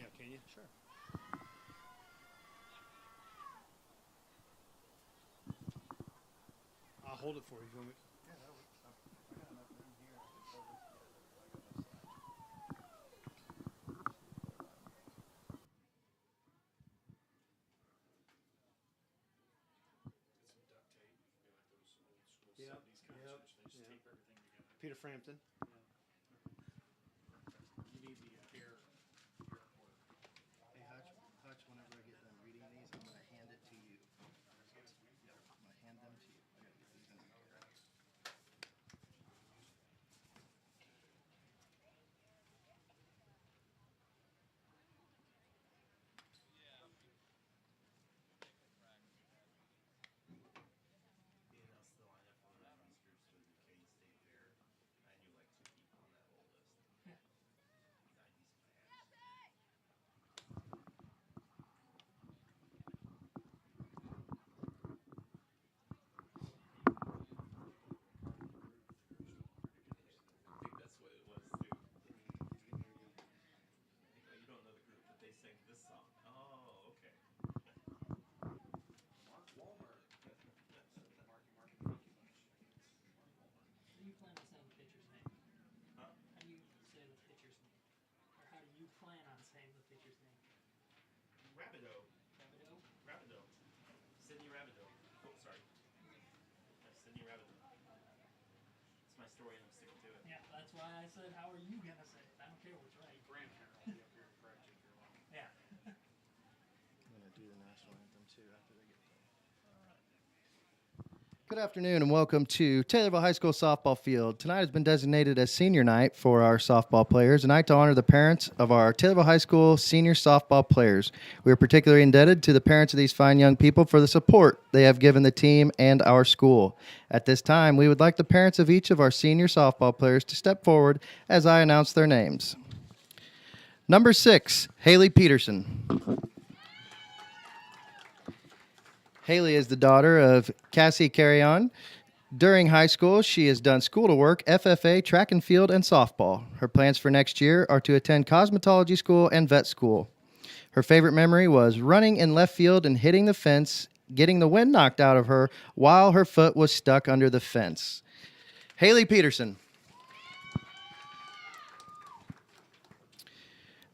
Yeah, can you? Sure. I'll hold it for you. You want me? Yeah, that works. I got enough room here. I can throw this together, but I got no Get some duct tape. Maybe like those old school Yep, 70s kind yep, of switch. They just yep. tape everything together. Peter Frampton. Yeah. You need the air cord. Hey, Hutch, whenever I get done reading these, I'm going to hand it to you. Yep, I'm going to hand them to you. I got to get these in here. I think that's what it was too. He's getting ready to You don't know the group, but they sang this song. Oh, okay. Mark Wahlberg. Marky Funky Bunch. Mark Wahlberg. How do you plan on saying the pitcher's name? Huh? How do you say the pitcher's name? Or how do you plan on saying the pitcher's name? Rabideau. Rabideau? Rabideau. Sydney Rabideau. Oh, sorry. Sydney Rabideau. It's my story and I'm sticking to it. Yeah, that's why I said, how are you going to say it? I don't care what's right. Grandparent will be up here to correct you if you're wrong. Yeah. I'm going to do the national anthem, too, after they get done. Good afternoon and welcome to Taylorville High School softball field. Tonight has been designated as senior night for our softball players, a night to honor the parents of our Taylorville High School senior softball players. We are particularly indebted to the parents of these fine young people for the support they have given the team and our school. At this time, we would like the parents of each of our senior softball players to step forward as I announce their names. Number 6, Haley Peterson. Haley is the daughter of Cassie Carrion. During high school, she has done school to work, FFA, track and field, and softball. Her plans for next year are to attend cosmetology school and vet school. Her favorite memory was running in left field and hitting the fence, getting the wind knocked out of her while her foot was stuck under the fence. Haley Peterson.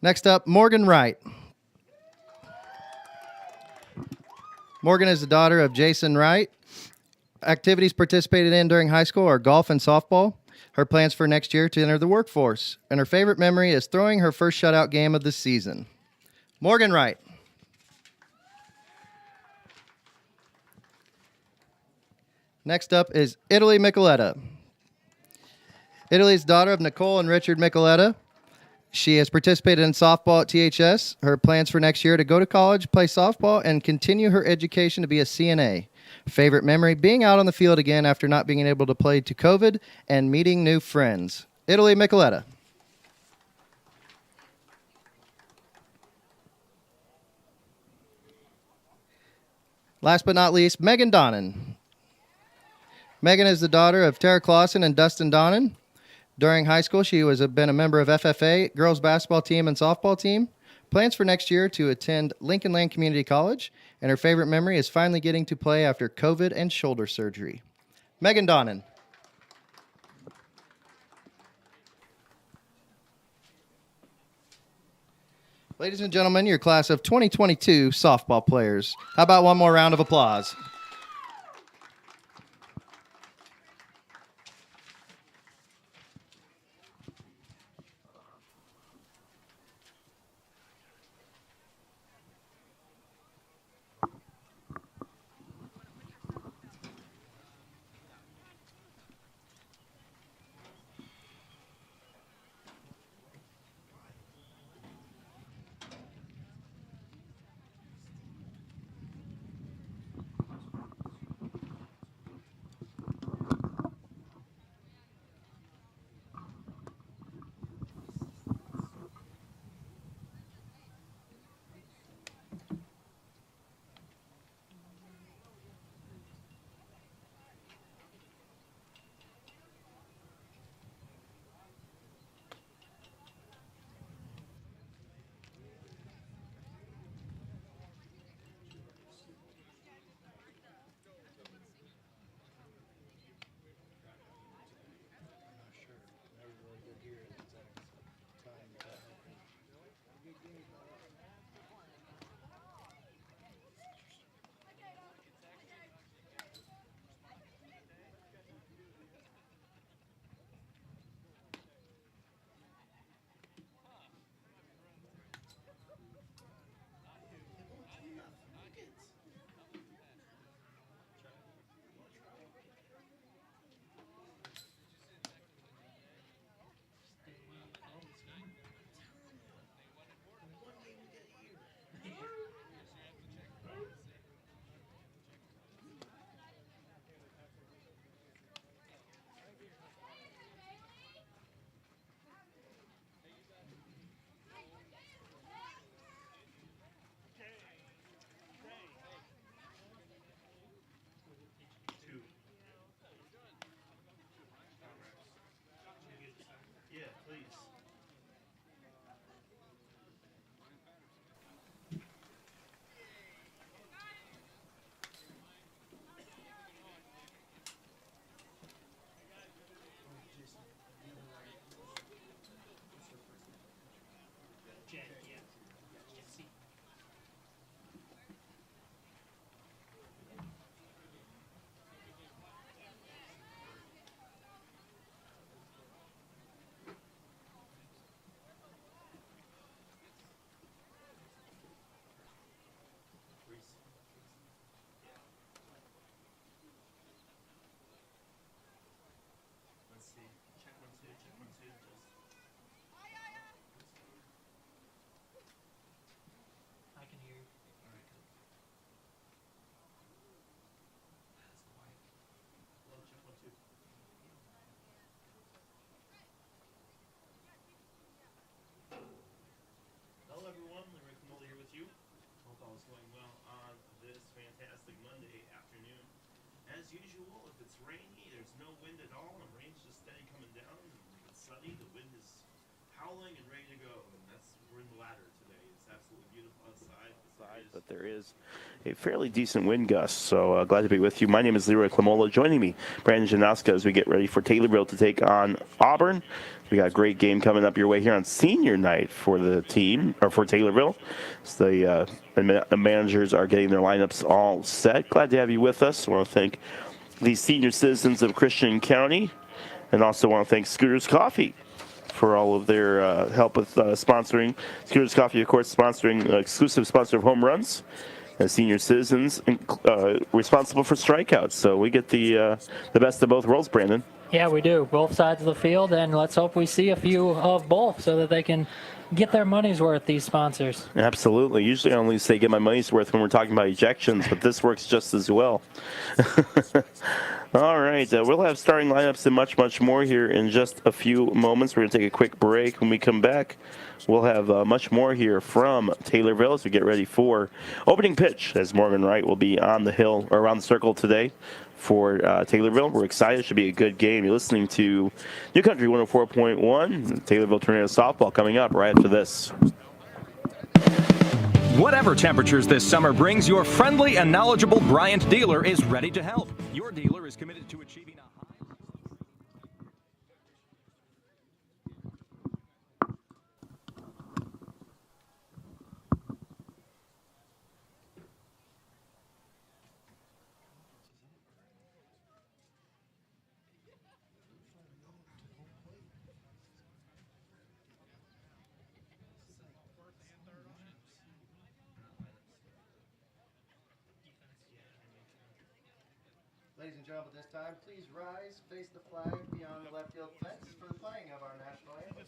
Next up, Morgan Wright. Morgan is the daughter of Jason Wright. Activities participated in during high school are golf and softball. Her plans for next year to enter the workforce. And her favorite memory is throwing her first shutout game of the season. Morgan Wright. Next up is Italy Micoletta. Italy's daughter of Nicole and Richard Micoletta. She has participated in softball at THS. Her plans for next year to go to college, play softball, and continue her education to be a CNA. Favorite memory, being out on the field again after not being able to play to COVID and meeting new friends. Italy Micoletta. Last but not least, Megan Donnan. Megan is the daughter of Tara Clausen and Dustin Donnan. During high school, she has been a member of FFA, girls basketball team, and softball team. Plans for next year to attend Lincoln Land Community College, and her favorite memory is finally getting to play after COVID and shoulder surgery. Megan Donnan. Ladies and gentlemen, your class of 2022 softball players. How about one more round of applause? usual. If it's rainy, there's no wind at all, and rain's just steady coming down. And if it's sunny, the wind is howling and ready to go. And we're in the latter today. It's absolutely beautiful outside. But there is a fairly decent wind gust, so glad to be with you. My name is Leroy Clamola. Joining me, Brandon Janoska, as we get ready for Taylorville to take on Auburn. We got a great game coming up your way here on senior night for the team, or for Taylorville. So the managers are getting their lineups all set. Glad to have you with us. I want to thank the senior citizens of Christian County, and also want to thank Scooters Coffee for all of their help with sponsoring. Scooters Coffee, of course, sponsoring exclusive sponsor of home runs. As senior citizens, responsible for strikeouts. So we get the best of both worlds, Brandon. Yeah, we do. Both sides of the field, and let's hope we see a few of both so that they can get their money's worth, these sponsors. Absolutely. Usually I only say get my money's worth when we're talking about ejections, but this works just as well. All right. We'll have starting lineups and much, much more here in just a few moments. We're going to take a quick break. When we come back, we'll have much more here from Taylorville as we get ready for opening pitch, as Morgan Wright will be on the hill or around the circle today for Taylorville. We're excited. It should be a good game. You're listening to New Country 104.1, Taylorville Tornado Softball coming up right after this. Whatever temperatures this summer brings, your friendly and knowledgeable Bryant dealer is ready to help. Your dealer is committed to achieving a high... Ladies and gentlemen, at this time, please rise, face the flag beyond the left field fence for the playing of our national anthem.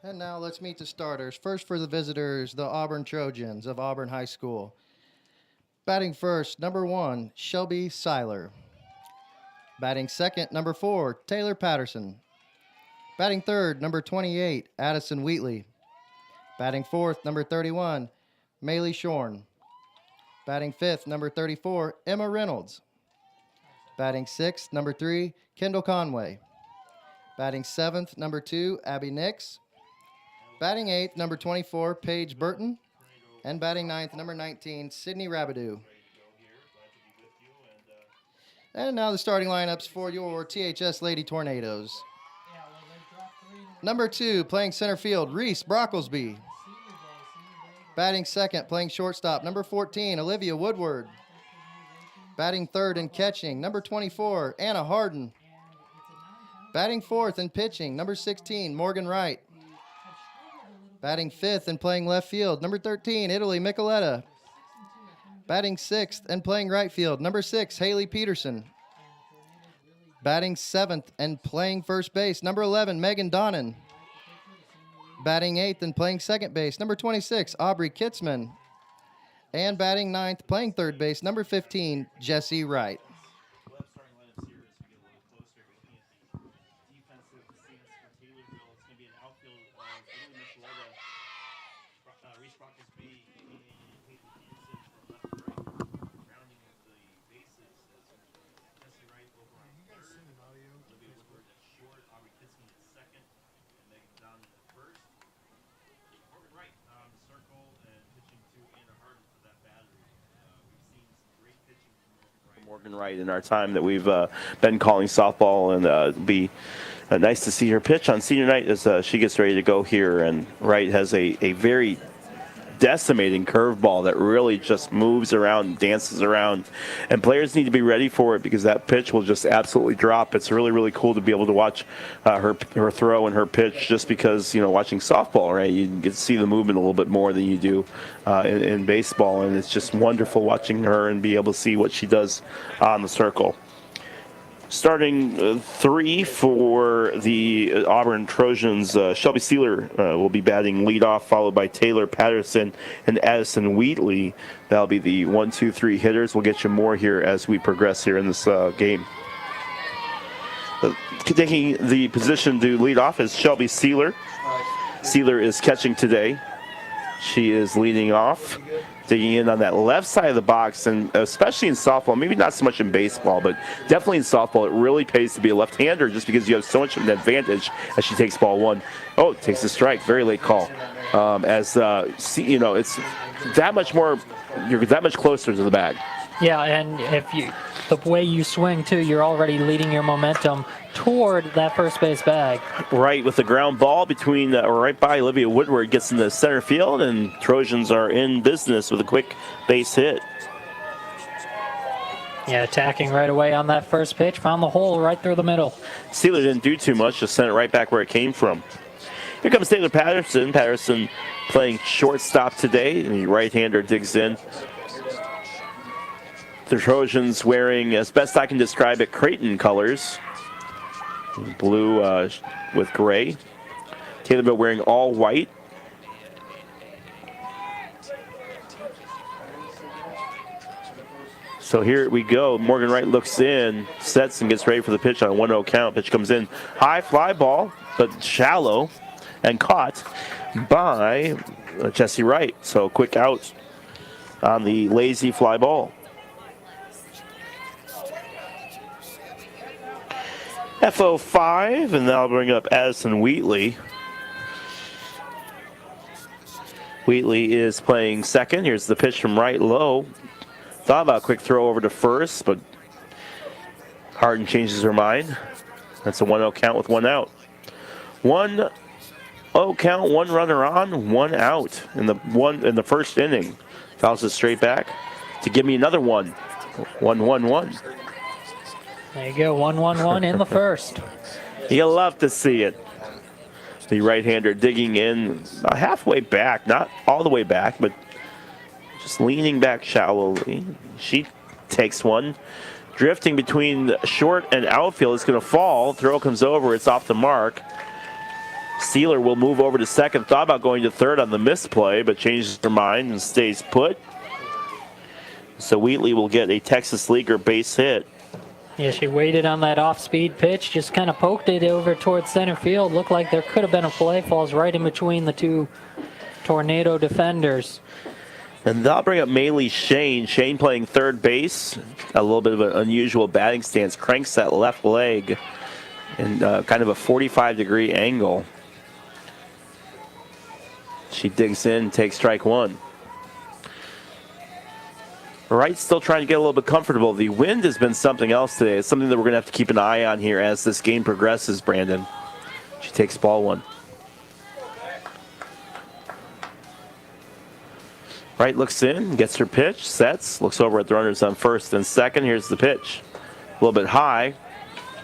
And now let's meet the starters. First for the visitors, the Auburn Trojans of Auburn High School. Batting first, number 1, Shelby Seiler. Batting second, number 4, Taylor Patterson. Batting third, number 28, Addison Wheatley. Batting fourth, number 31, Maylee Shorn. Batting fifth, number 34, Emma Reynolds. Batting sixth, number 3, Kendall Conway. Batting seventh, number 2, Abby Nix. Batting eighth, number 24, Paige Burton. And batting ninth, number 19, Sydney Rabideau. And now the starting lineups for your THS Lady Tornadoes. Number 2, playing center field, Reese Brocklesby. Batting second, playing shortstop, number 14, Olivia Woodward. Batting third and catching, number 24, Anna Harden. Batting fourth and pitching, number 16, Morgan Wright. Batting fifth and playing left field, number 13, Italy Micoletta. Batting sixth and playing right field, number 6, Haley Peterson. Batting seventh and playing first base, number 11, Megan Donnan. Batting eighth and playing second base, number 26, Aubrey Kitzman. And batting ninth, playing third base, number 15, Jesse Wright. Brockelsby and Peyton Peterson from left to right. Rounding of the bases as Jesse Wright over on third. Olivia Woodward at short. Aubrey Kitzman at second. And Megan Donovan at first. Morgan Wright on the circle and pitching to Anna Harden for that battery. We've seen some great pitching from Morgan Wright in our time that we've been calling softball, and be nice to see her pitch on senior night as she gets ready to go here. And Wright has a very decimating curveball that really just moves around, dances around, and players need to be ready for it because that pitch will just absolutely drop. It's really, really cool to be able to watch her throw and her pitch, just because, you know, watching softball, right, you get to see the movement a little bit more than you do in baseball, and it's just wonderful watching her and be able to see what she does on the circle. Starting three for the Auburn Trojans, Shelby Sealer will be batting leadoff, followed by Taylor Patterson and Addison Wheatley. That'll be the 1, 2, 3 hitters. We'll get you more here as we progress here in this game. Taking the position to lead off is Shelby Sealer. Sealer is catching today. She is leading off, digging in on that left side of the box, and especially in softball, maybe not so much in baseball, but definitely in softball, it really pays to be a left-hander just because you have so much of an advantage as she takes ball one. Oh, takes a strike. Very late call. You know, it's that much more, you're that much closer to the bag. Yeah, and the way you swing too, you're already leading your momentum toward that first base bag. Right, with the ground ball between right by Olivia Woodward, gets in the center field, and Trojans are in business with a quick base hit. Yeah, attacking right away on that first pitch, found the hole right through the middle. Sealer didn't do too much, just sent it right back where it came from. Here comes Taylor Patterson. Patterson playing shortstop today, and the right-hander digs in. The Trojans wearing, as best I can describe it, Creighton colors. Blue with gray. Taylor wearing all white. So here we go. Morgan Wright looks in, sets, and gets ready for the pitch on a 1-0 count. Pitch comes in. High fly ball, but shallow, and caught by Jesse Wright. So quick out on the lazy fly ball. FO5, and that'll bring up Addison Wheatley. Wheatley is playing second. Here's the pitch from right low. Thought about a quick throw over to first, but Harden changes her mind. That's a 1-0 count with one out. 1-0 count, one runner on, one out in the first inning. Fouls it straight back to give me another one. 1-1-1. There you go, 1-1-1 in the first. You'll love to see it. The right-hander digging in halfway back, not all the way back, but just leaning back shallowly. She takes one. Drifting between short and outfield. It's going to fall. Throw comes over. It's off the mark. Sealer will move over to second. Thought about going to third on the misplay, but changes her mind and stays put. So Wheatley will get a Texas Leaguer base hit. Yeah, she waited on that off-speed pitch, just kind of poked it over towards center field. Looked like there could have been a play. Falls right in between the two Tornado defenders. And that'll bring up Maylee Shane. Shane playing third base. A little bit of an unusual batting stance. Cranks that left leg in kind of a 45-degree angle. She digs in, takes strike one. Wright still trying to get a little bit comfortable. The wind has been something else today. It's something that we're going to have to keep an eye on here as this game progresses, Brandon. She takes ball one. Wright looks in, gets her pitch, sets, looks over at the runners on first and second. Here's the pitch. A little bit high.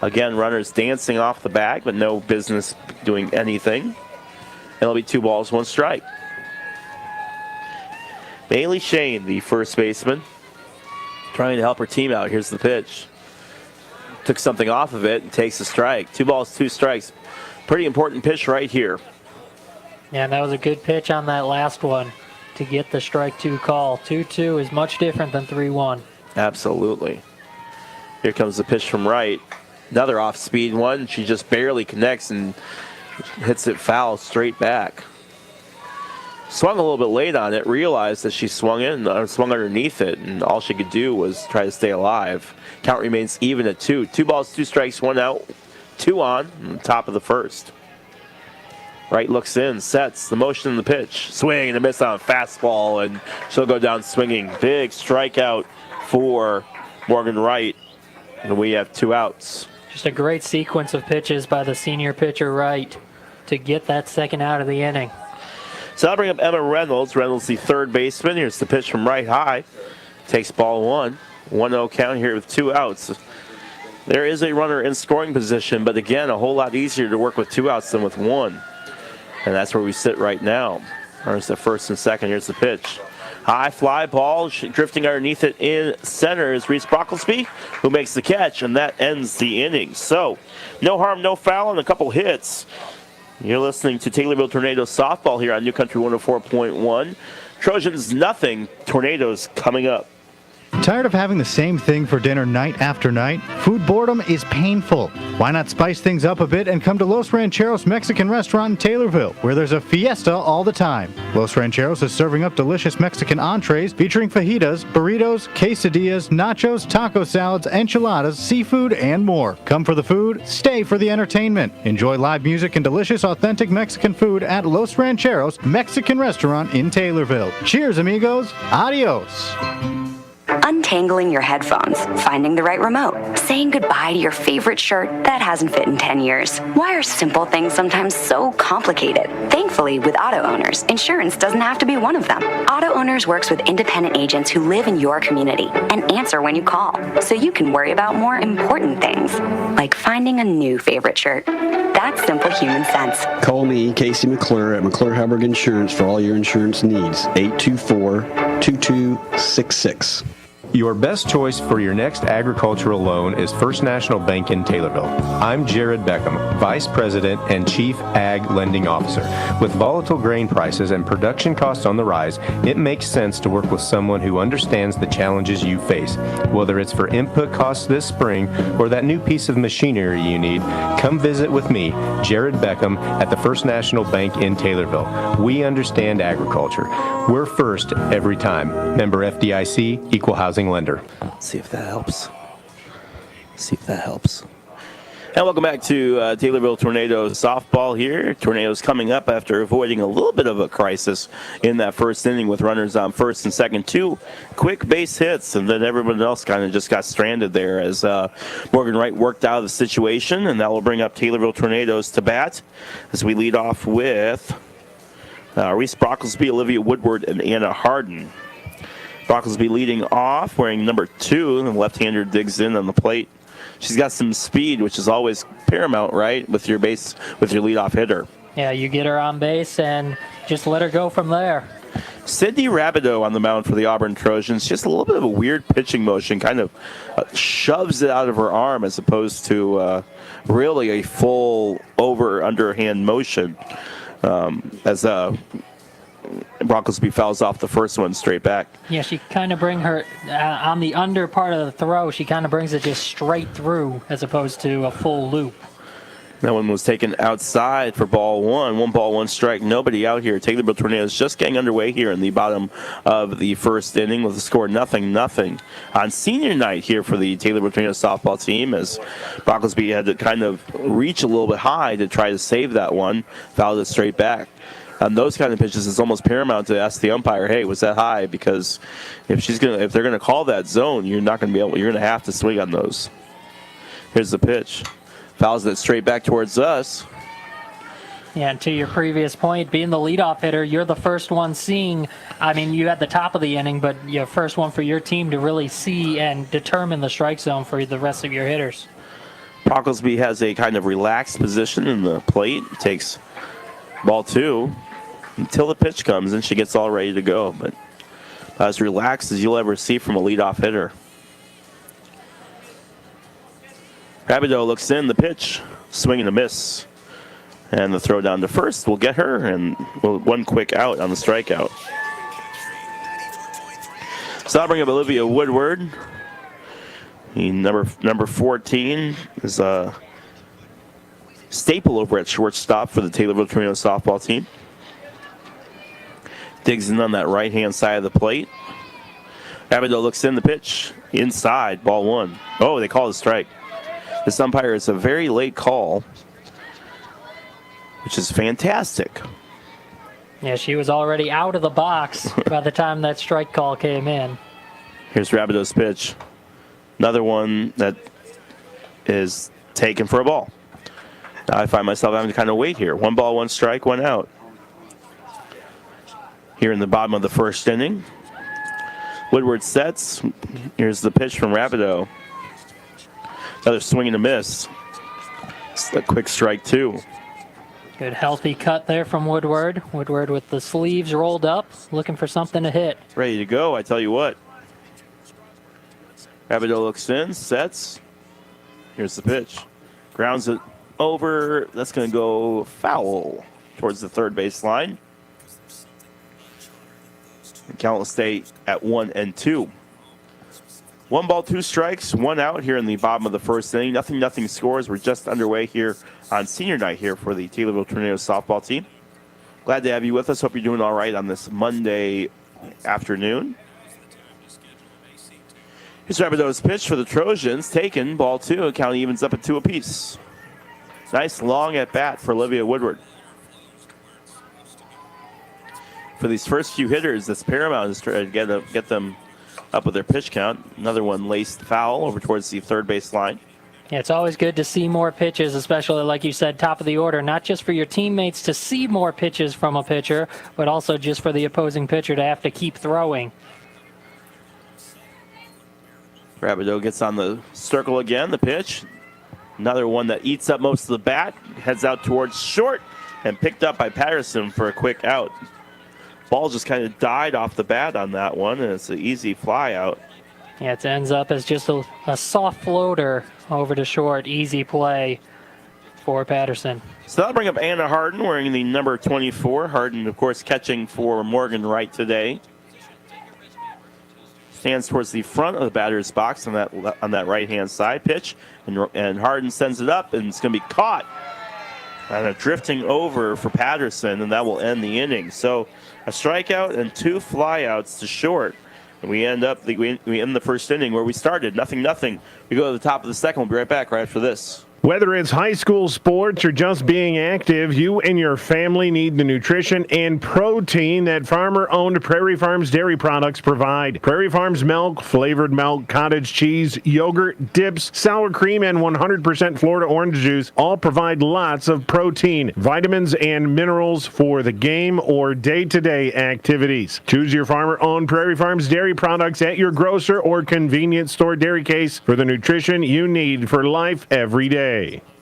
Again, runners dancing off the bag, but no business doing anything. It'll be 2 balls, 1 strike. Maylee Shane, the first baseman, trying to help her team out. Here's the pitch. Took something off of it and takes a strike. 2 balls, 2 strikes. Pretty important pitch right here. Yeah, that was a good pitch on that last one to get the strike 2 call. 2-2 is much different than 3-1. Absolutely. Here comes the pitch from Wright. Another off-speed one. She just barely connects and hits it foul straight back. swung a little bit late on it, realized that she swung underneath it, and all she could do was try to stay alive. Count remains even at 2. 2 balls, 2 strikes, 1 out, 2 on top of the first. Wright looks in, sets the motion in the pitch. Swing and a miss on a fastball, and she'll go down swinging. Big strikeout for Morgan Wright, and we have 2 outs. Just a great sequence of pitches by the senior pitcher Wright to get that second out of the inning. So I'll bring up Emma Reynolds. Reynolds, the third baseman. Here's the pitch from right high. Takes ball 1. 1-0 count here with 2 outs. There is a runner in scoring position, but again, a whole lot easier to work with 2 outs than with 1. And that's where we sit right now. There's the first and second. Here's the pitch. High fly ball, drifting underneath it in center is Reese Brocklesby, who makes the catch, and that ends the inning. So, no harm, no foul, and a couple hits. You're listening to Taylorville Tornadoes softball here on New Country 104.1. Trojans nothing, Tornadoes coming up. Tired of having the same thing for dinner night after night? Food boredom is painful. Why not spice things up a bit and come to Los Rancheros Mexican Restaurant in Taylorville, where there's a fiesta all the time. Los Rancheros is serving up delicious Mexican entrees featuring fajitas, burritos, quesadillas, nachos, taco salads, enchiladas, seafood, and more. Come for the food, stay for the entertainment. Enjoy live music and delicious authentic Mexican food at Los Rancheros Mexican Restaurant in Taylorville. Cheers, amigos. Adios. Untangling your headphones, finding the right remote, saying goodbye to your favorite shirt that hasn't fit in 10 years. Why are simple things sometimes so complicated? Thankfully, with Auto Owners, insurance doesn't have to be one of them. Auto Owners works with independent agents who live in your community and answer when you call, so you can worry about more important things, like finding a new favorite shirt. That's simple human sense. Call me, Casey McClure, at McClure-Helberg Insurance for all your insurance needs. 824-2266. Your best choice for your next agricultural loan is First National Bank in Taylorville. I'm Jared Beckham, Vice President and Chief Ag Lending Officer. With volatile grain prices and production costs on the rise, it makes sense to work with someone who understands the challenges you face. Whether it's for input costs this spring or that new piece of machinery you need, come visit with me, Jared Beckham, at the First National Bank in Taylorville. We understand agriculture. We're first every time. Member FDIC, Equal Housing Lender. See if that helps. And welcome back to Taylorville Tornadoes softball here. Tornadoes coming up after avoiding a little bit of a crisis in that first inning with runners on first and second. 2 quick base hits, and then everyone else kind of just got stranded there as Morgan Wright worked out of the situation, and that will bring up Taylorville Tornadoes to bat as we lead off with Reese Brocklesby, Olivia Woodward, and Anna Harden. Brocklesby leading off, wearing number 2, and the left-hander digs in on the plate. She's got some speed, which is always paramount, right, with your leadoff hitter. Yeah, you get her on base and just let her go from there. Sydney Rabideau on the mound for the Auburn Trojans. Just a little bit of a weird pitching motion, kind of shoves it out of her arm as opposed to really a full underhand motion as Brocklesby fouls off the first one straight back. Yeah, she kind of bring her on the under part of the throw. She kind of brings it just straight through as opposed to a full loop. That one was taken outside for ball 1. 1 ball, 1 strike. Nobody out here. Taylorville Tornadoes just getting underway here in the bottom of the first inning with the score 0-0 on senior night here for the Taylorville Tornadoes softball team, as Brocklesby had to kind of reach a little bit high to try to save that one. Fouled it straight back. On those kind of pitches, it's almost paramount to ask the umpire, "Hey, was that high?" Because if they're gonna call that zone, you're gonna have to swing on those. Here's the pitch, fouls it straight back towards us. Yeah, and to your previous point, being the leadoff hitter, you're the first one seeing. I mean, you had the top of the inning, but you're first one for your team to really see and determine the strike zone for the rest of your hitters. Brocklesby has a kind of relaxed position in the plate. Takes ball 2 until the pitch comes, and she gets all ready to go. But as relaxed as you'll ever see from a leadoff hitter. Rabideau looks in, the pitch, swing and a miss. And the throw down to first will get her, and one quick out on the strikeout. So I'll bring up Olivia Woodward. Number 14 is a staple over at shortstop for the Taylorville Tornadoes softball team. Digs in on that right-hand side of the plate. Rabideau looks in the pitch. Inside, ball one. Oh, they call it a strike. This umpire is a very late call, which is fantastic. Yeah, she was already out of the box by the time that strike call came in. Here's Rabideau's pitch. Another one that is taken for a ball. Now I find myself having to kind of wait here. 1 ball, 1 strike, 1 out. Here in the bottom of the first inning. Woodward sets. Here's the pitch from Rabideau. Another swing and a miss. It's a quick strike, 2. Good healthy cut there from Woodward. Woodward with the sleeves rolled up, looking for something to hit. Ready to go, I tell you what. Rabideau looks in, sets. Here's the pitch. Grounds it over. That's going to go foul towards the third base line. The count will stay at 1-2. 1 ball, 2 strikes, 1 out here in the bottom of the first inning. Nothing scores. We're just underway here on senior night here for the Taylorville Tornadoes softball team. Glad to have you with us. Hope you're doing all right on this Monday afternoon. Here's Rabideau's pitch for the Trojans. Taken, ball 2. Count evens up at 2 apiece. Nice long at bat for Olivia Woodward. For these first few hitters, it's paramount to get them up with their pitch count. Another one laced foul over towards the third base line. Yeah, it's always good to see more pitches, especially like you said, top of the order, not just for your teammates to see more pitches from a pitcher, but also just for the opposing pitcher to have to keep throwing. Rabideau gets on the circle again, the pitch. Another one that eats up most of the bat, heads out towards short, and picked up by Patterson for a quick out. Ball just kind of died off the bat on that one, and it's an easy fly out. Yeah, it ends up as just a soft floater over to short, easy play for Patterson. So that'll bring up Anna Harden wearing the number 24. Harden, of course, catching for Morgan Wright today. Stands towards the front of the batter's box on that right-hand side pitch, and Harden sends it up, and it's going to be caught. And a drifting over for Patterson, and that will end the inning. So a strikeout and 2 flyouts to short. And we end the first inning where we started, 0-0. We go to the top of the second. We'll be right back right after this. Whether it's high school sports or just being active, you and your family need the nutrition and protein that farmer-owned Prairie Farms dairy products provide. Prairie Farms milk, flavored milk, cottage cheese, yogurt, dips, sour cream, and 100% Florida orange juice all provide lots of protein, vitamins, and minerals for the game or day-to-day activities. Choose your farmer-owned Prairie Farms dairy products at your grocer or convenience store dairy case for the nutrition you need for life every day.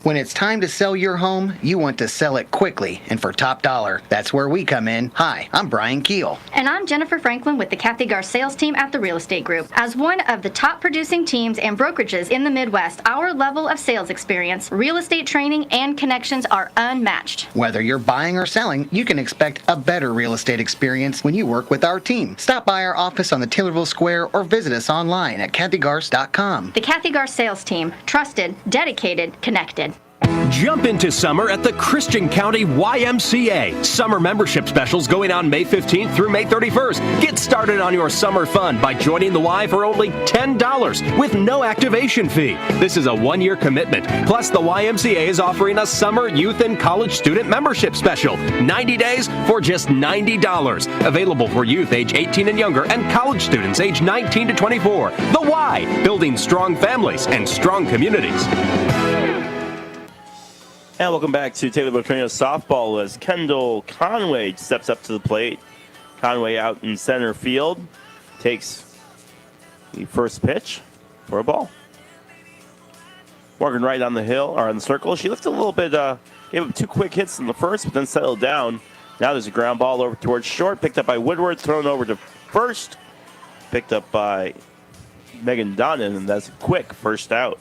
When it's time to sell your home, you want to sell it quickly and for top dollar. That's where we come in. Hi, I'm Brian Keel. And I'm Jennifer Franklin with the Kathy Gar sales team at the Real Estate Group. As one of the top producing teams and brokerages in the Midwest, our level of sales experience, real estate training, and connections are unmatched. Whether you're buying or selling, you can expect a better real estate experience when you work with our team. Stop by our office on the Taylorville Square or visit us online at kathygars.com. The Kathy Gar sales team, trusted, dedicated, connected. Jump into summer at the Christian County YMCA. Summer membership specials going on May 15th through May 31st. Get started on your summer fun by joining the Y for only $10 with no activation fee. This is a 1-year commitment. Plus, the YMCA is offering a summer youth and college student membership special. 90 days for just $90. Available for youth age 18 and younger and college students age 19 to 24. The Y, building strong families and strong communities. And welcome back to Taylorville Tornadoes softball as Kendall Conway steps up to the plate. Conway out in center field takes the first pitch for a ball. Morgan Wright on the hill or on the circle. She lifted a little bit, gave up 2 quick hits in the first, but then settled down. Now there's a ground ball over towards short, picked up by Woodward, thrown over to first, picked up by Megan Donnan, and that's a quick first out.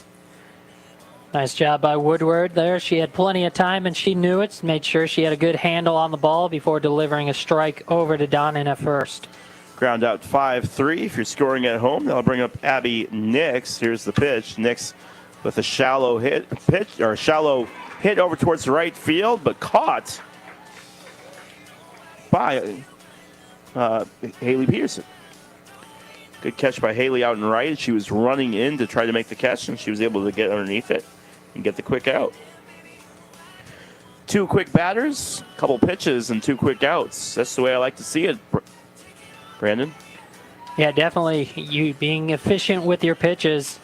Nice job by Woodward there. She had plenty of time, and she knew it. Made sure she had a good handle on the ball before delivering a strike over to Donnan at first. Ground out 5-3. If you're scoring at home, that'll bring up Abby Nix. Here's the pitch. Nix with a shallow hit over towards the right field, but caught by Haley Peterson. Good catch by Haley out and right. She was running in to try to make the catch, and she was able to get underneath it and get the quick out. 2 quick batters, a couple pitches, and 2 quick outs. That's the way I like to see it, Brandon. Yeah, definitely. You being efficient with your pitches.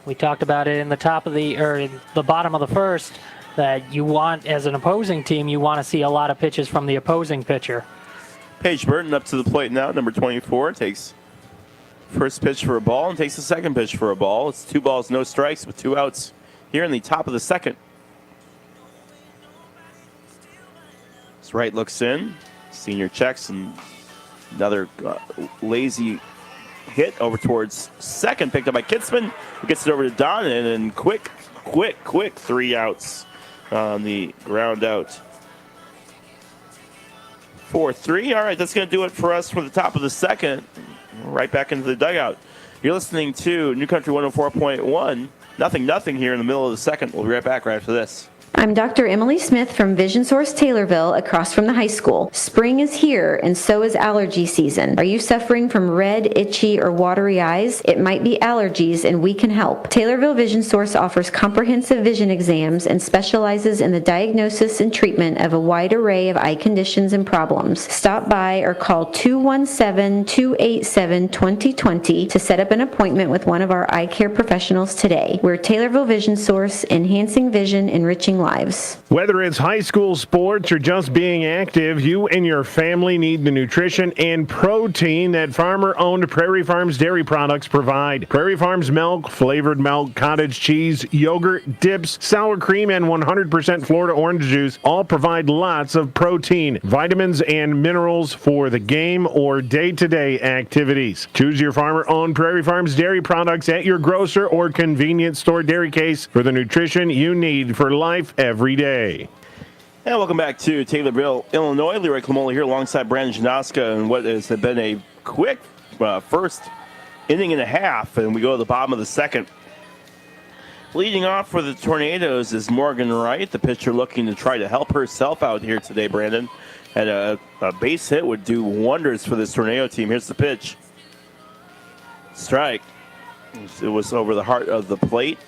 We talked about it in the bottom of the first, that you want, as an opposing team, you want to see a lot of pitches from the opposing pitcher. Paige Burton up to the plate now, number 24, takes first pitch for a ball and takes the second pitch for a ball. It's 2 balls, no strikes with 2 outs here in the top of the second. Wright looks in, senior checks, and another lazy hit over towards second, picked up by Kitzman, who gets it over to Donnan, and quick 3 outs on the ground out. 4-3. All right, that's going to do it for us from the top of the second. Right back into the dugout. You're listening to New Country 104.1. Nothing here in the middle of the second. We'll be right back right after this. I'm Dr. Emily Smith from Vision Source Taylorville, across from the high school. Spring is here, and so is allergy season. Are you suffering from red, itchy, or watery eyes? It might be allergies, and we can help. Taylorville Vision Source offers comprehensive vision exams and specializes in the diagnosis and treatment of a wide array of eye conditions and problems. Stop by or call 217-287-2020 to set up an appointment with one of our eye care professionals today. We're Taylorville Vision Source, enhancing vision, enriching lives. Whether it's high school sports or just being active, you and your family need the nutrition and protein that farmer-owned Prairie Farms dairy products provide. Prairie Farms milk, flavored milk, cottage cheese, yogurt, dips, sour cream, and 100% Florida orange juice all provide lots of protein, vitamins, and minerals for the game or day-to-day activities. Choose your farmer-owned Prairie Farms dairy products at your grocer or convenience store dairy case for the nutrition you need for life every day. And welcome back to Taylorville, Illinois. Leroy Clamoli here alongside Brandon Janoska, and what has been a quick first inning and a half, and we go to the bottom of the second. Leading off for the Tornadoes is Morgan Wright, the pitcher looking to try to help herself out here today, Brandon. And a base hit would do wonders for this Tornado team. Here's the pitch. Strike. It was over the heart of the plate.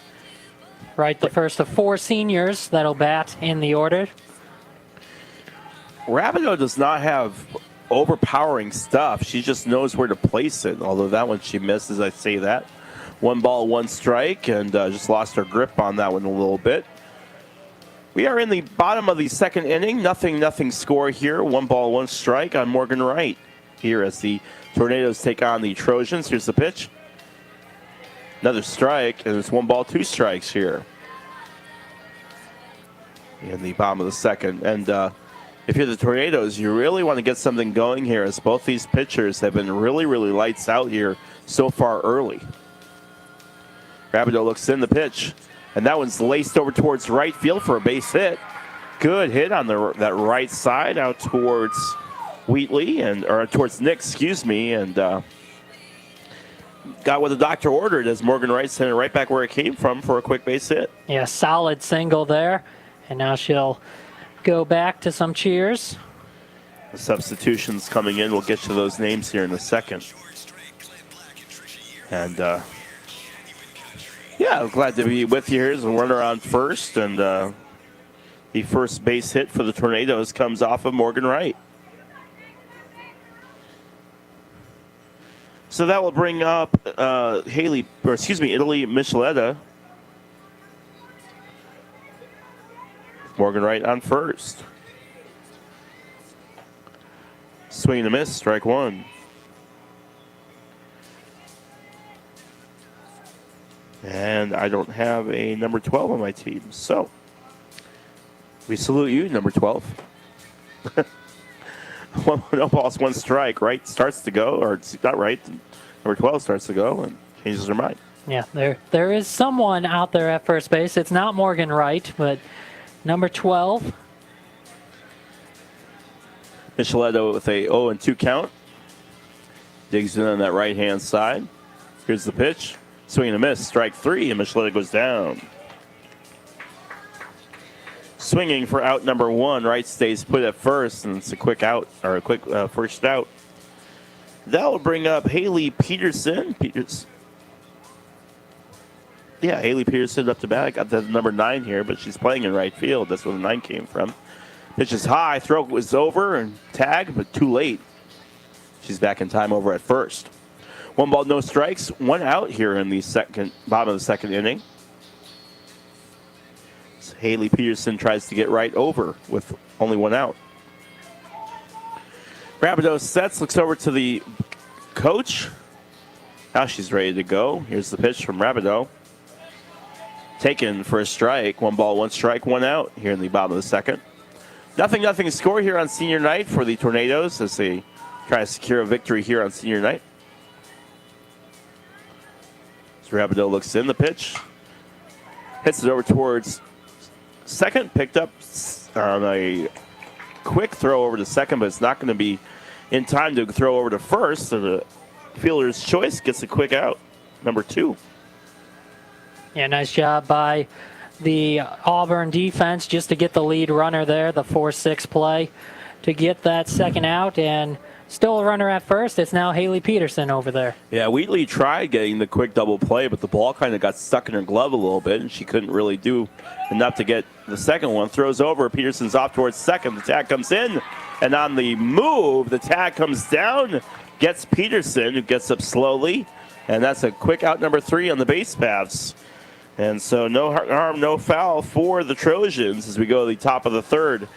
Right, the first of 4 seniors that'll bat in the order. Rabideau does not have overpowering stuff. She just knows where to place it, although that one she missed, as I say that. 1 ball, 1 strike, and just lost her grip on that one a little bit. We are in the bottom of the second inning. Nothing score here. 1 ball, 1 strike on Morgan Wright here as the Tornadoes take on the Trojans. Here's the pitch. Another strike, and it's 1 ball, 2 strikes here in the bottom of the second. And if you're the Tornadoes, you really want to get something going here, as both these pitchers have been really lights out here so far early. Rabideau looks in the pitch, and that one's laced over towards right field for a base hit. Good hit on that right side out towards Wheatley, or towards Nick, excuse me, and got what the doctor ordered as Morgan Wright sent it right back where it came from for a quick base hit. Yeah, solid single there. And now she'll go back to some cheers. The substitutions coming in. We'll get to those names here in a second. And, yeah, I'm glad to be with you here as a runner on first. And the first base hit for the Tornadoes comes off of Morgan Wright. So that will bring up Italy Micheletta. Morgan Wright on first. Swing and a miss, strike 1. And I don't have a number 12 on my team, so we salute you, number 12. 1 balls, 1 strike. Right starts to go, or it's not right. Number 12 starts to go and changes her mind. Yeah, there is someone out there at first base. It's not Morgan Wright, but number 12. Micheletta with a 0-2 count. Digs in on that right-hand side. Here's the pitch. Swing and a miss. Strike 3, and Micheletta goes down. swinging for out number 1. Wright stays put at first, and it's a quick out, or a quick first out. That will bring up Haley Peterson. Haley Peterson up to bat. I got the number 9 here, but she's playing in right field. That's where the 9 came from. Pitch is high. Throw was over and tag, but too late. She's back in time over at first. 1 ball, no strikes. 1 out here in the bottom of the second inning. So Haley Peterson tries to get right over with only 1 out. Rabideau sets, looks over to the coach. Now she's ready to go. Here's the pitch from Rabideau. Taken for a strike. 1 ball, 1 strike, 1 out here in the bottom of the second. Nothing score here on senior night for the Tornadoes as they try to secure a victory here on senior night. So Rabideau looks in the pitch. Hits it over towards second. Picked up on a quick throw over to second, but it's not going to be in time to throw over to first. So the fielder's choice gets a quick out, number 2. Yeah, nice job by the Auburn defense just to get the lead runner there, the 4-6 play, to get that second out. And still a runner at first. It's now Haley Peterson over there. Yeah, Wheatley tried getting the quick double play, but the ball kind of got stuck in her glove a little bit, and she couldn't really do enough to get the second one. Throws over. Peterson's off towards second. The tag comes in, and on the move, the tag comes down, gets Peterson, who gets up slowly, and that's a quick out number 3 on the base paths. And so no harm, no foul for the Trojans as we go to the top of the third.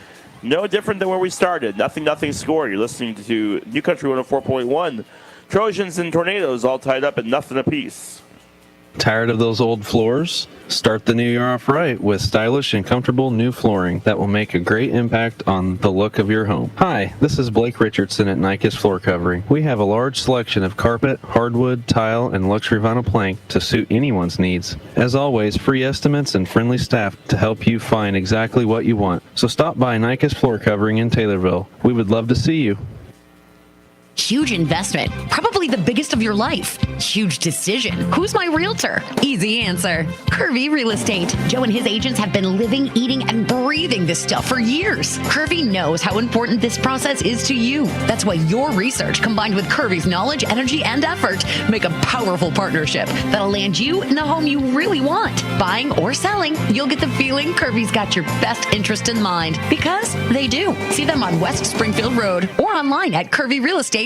No different than where we started. Nothing score. You're listening to New Country 104.1. Trojans and Tornadoes all tied up at nothing apiece. Tired of those old floors? Start the new year off right with stylish and comfortable new flooring that will make a great impact on the look of your home. Hi, this is Blake Richardson at Nikes Floor Covering. We have a large selection of carpet, hardwood, tile, and luxury vinyl plank to suit anyone's needs. As always, free estimates and friendly staff to help you find exactly what you want. So stop by Nikes Floor Covering in Taylorville. We would love to see you. Huge investment, probably the biggest of your life. Huge decision. Who's my realtor? Easy answer. Curvy Real Estate. Joe and his agents have been living, eating, and breathing this stuff for years. Curvy knows how important this process is to you. That's why your research, combined with Curvy's knowledge, energy, and effort, make a powerful partnership that'll land you in the home you really want. Buying or selling, you'll get the feeling Curvy's got your best interest in mind. Because they do. See them on West Springfield Road or online at curvyrealestate.com.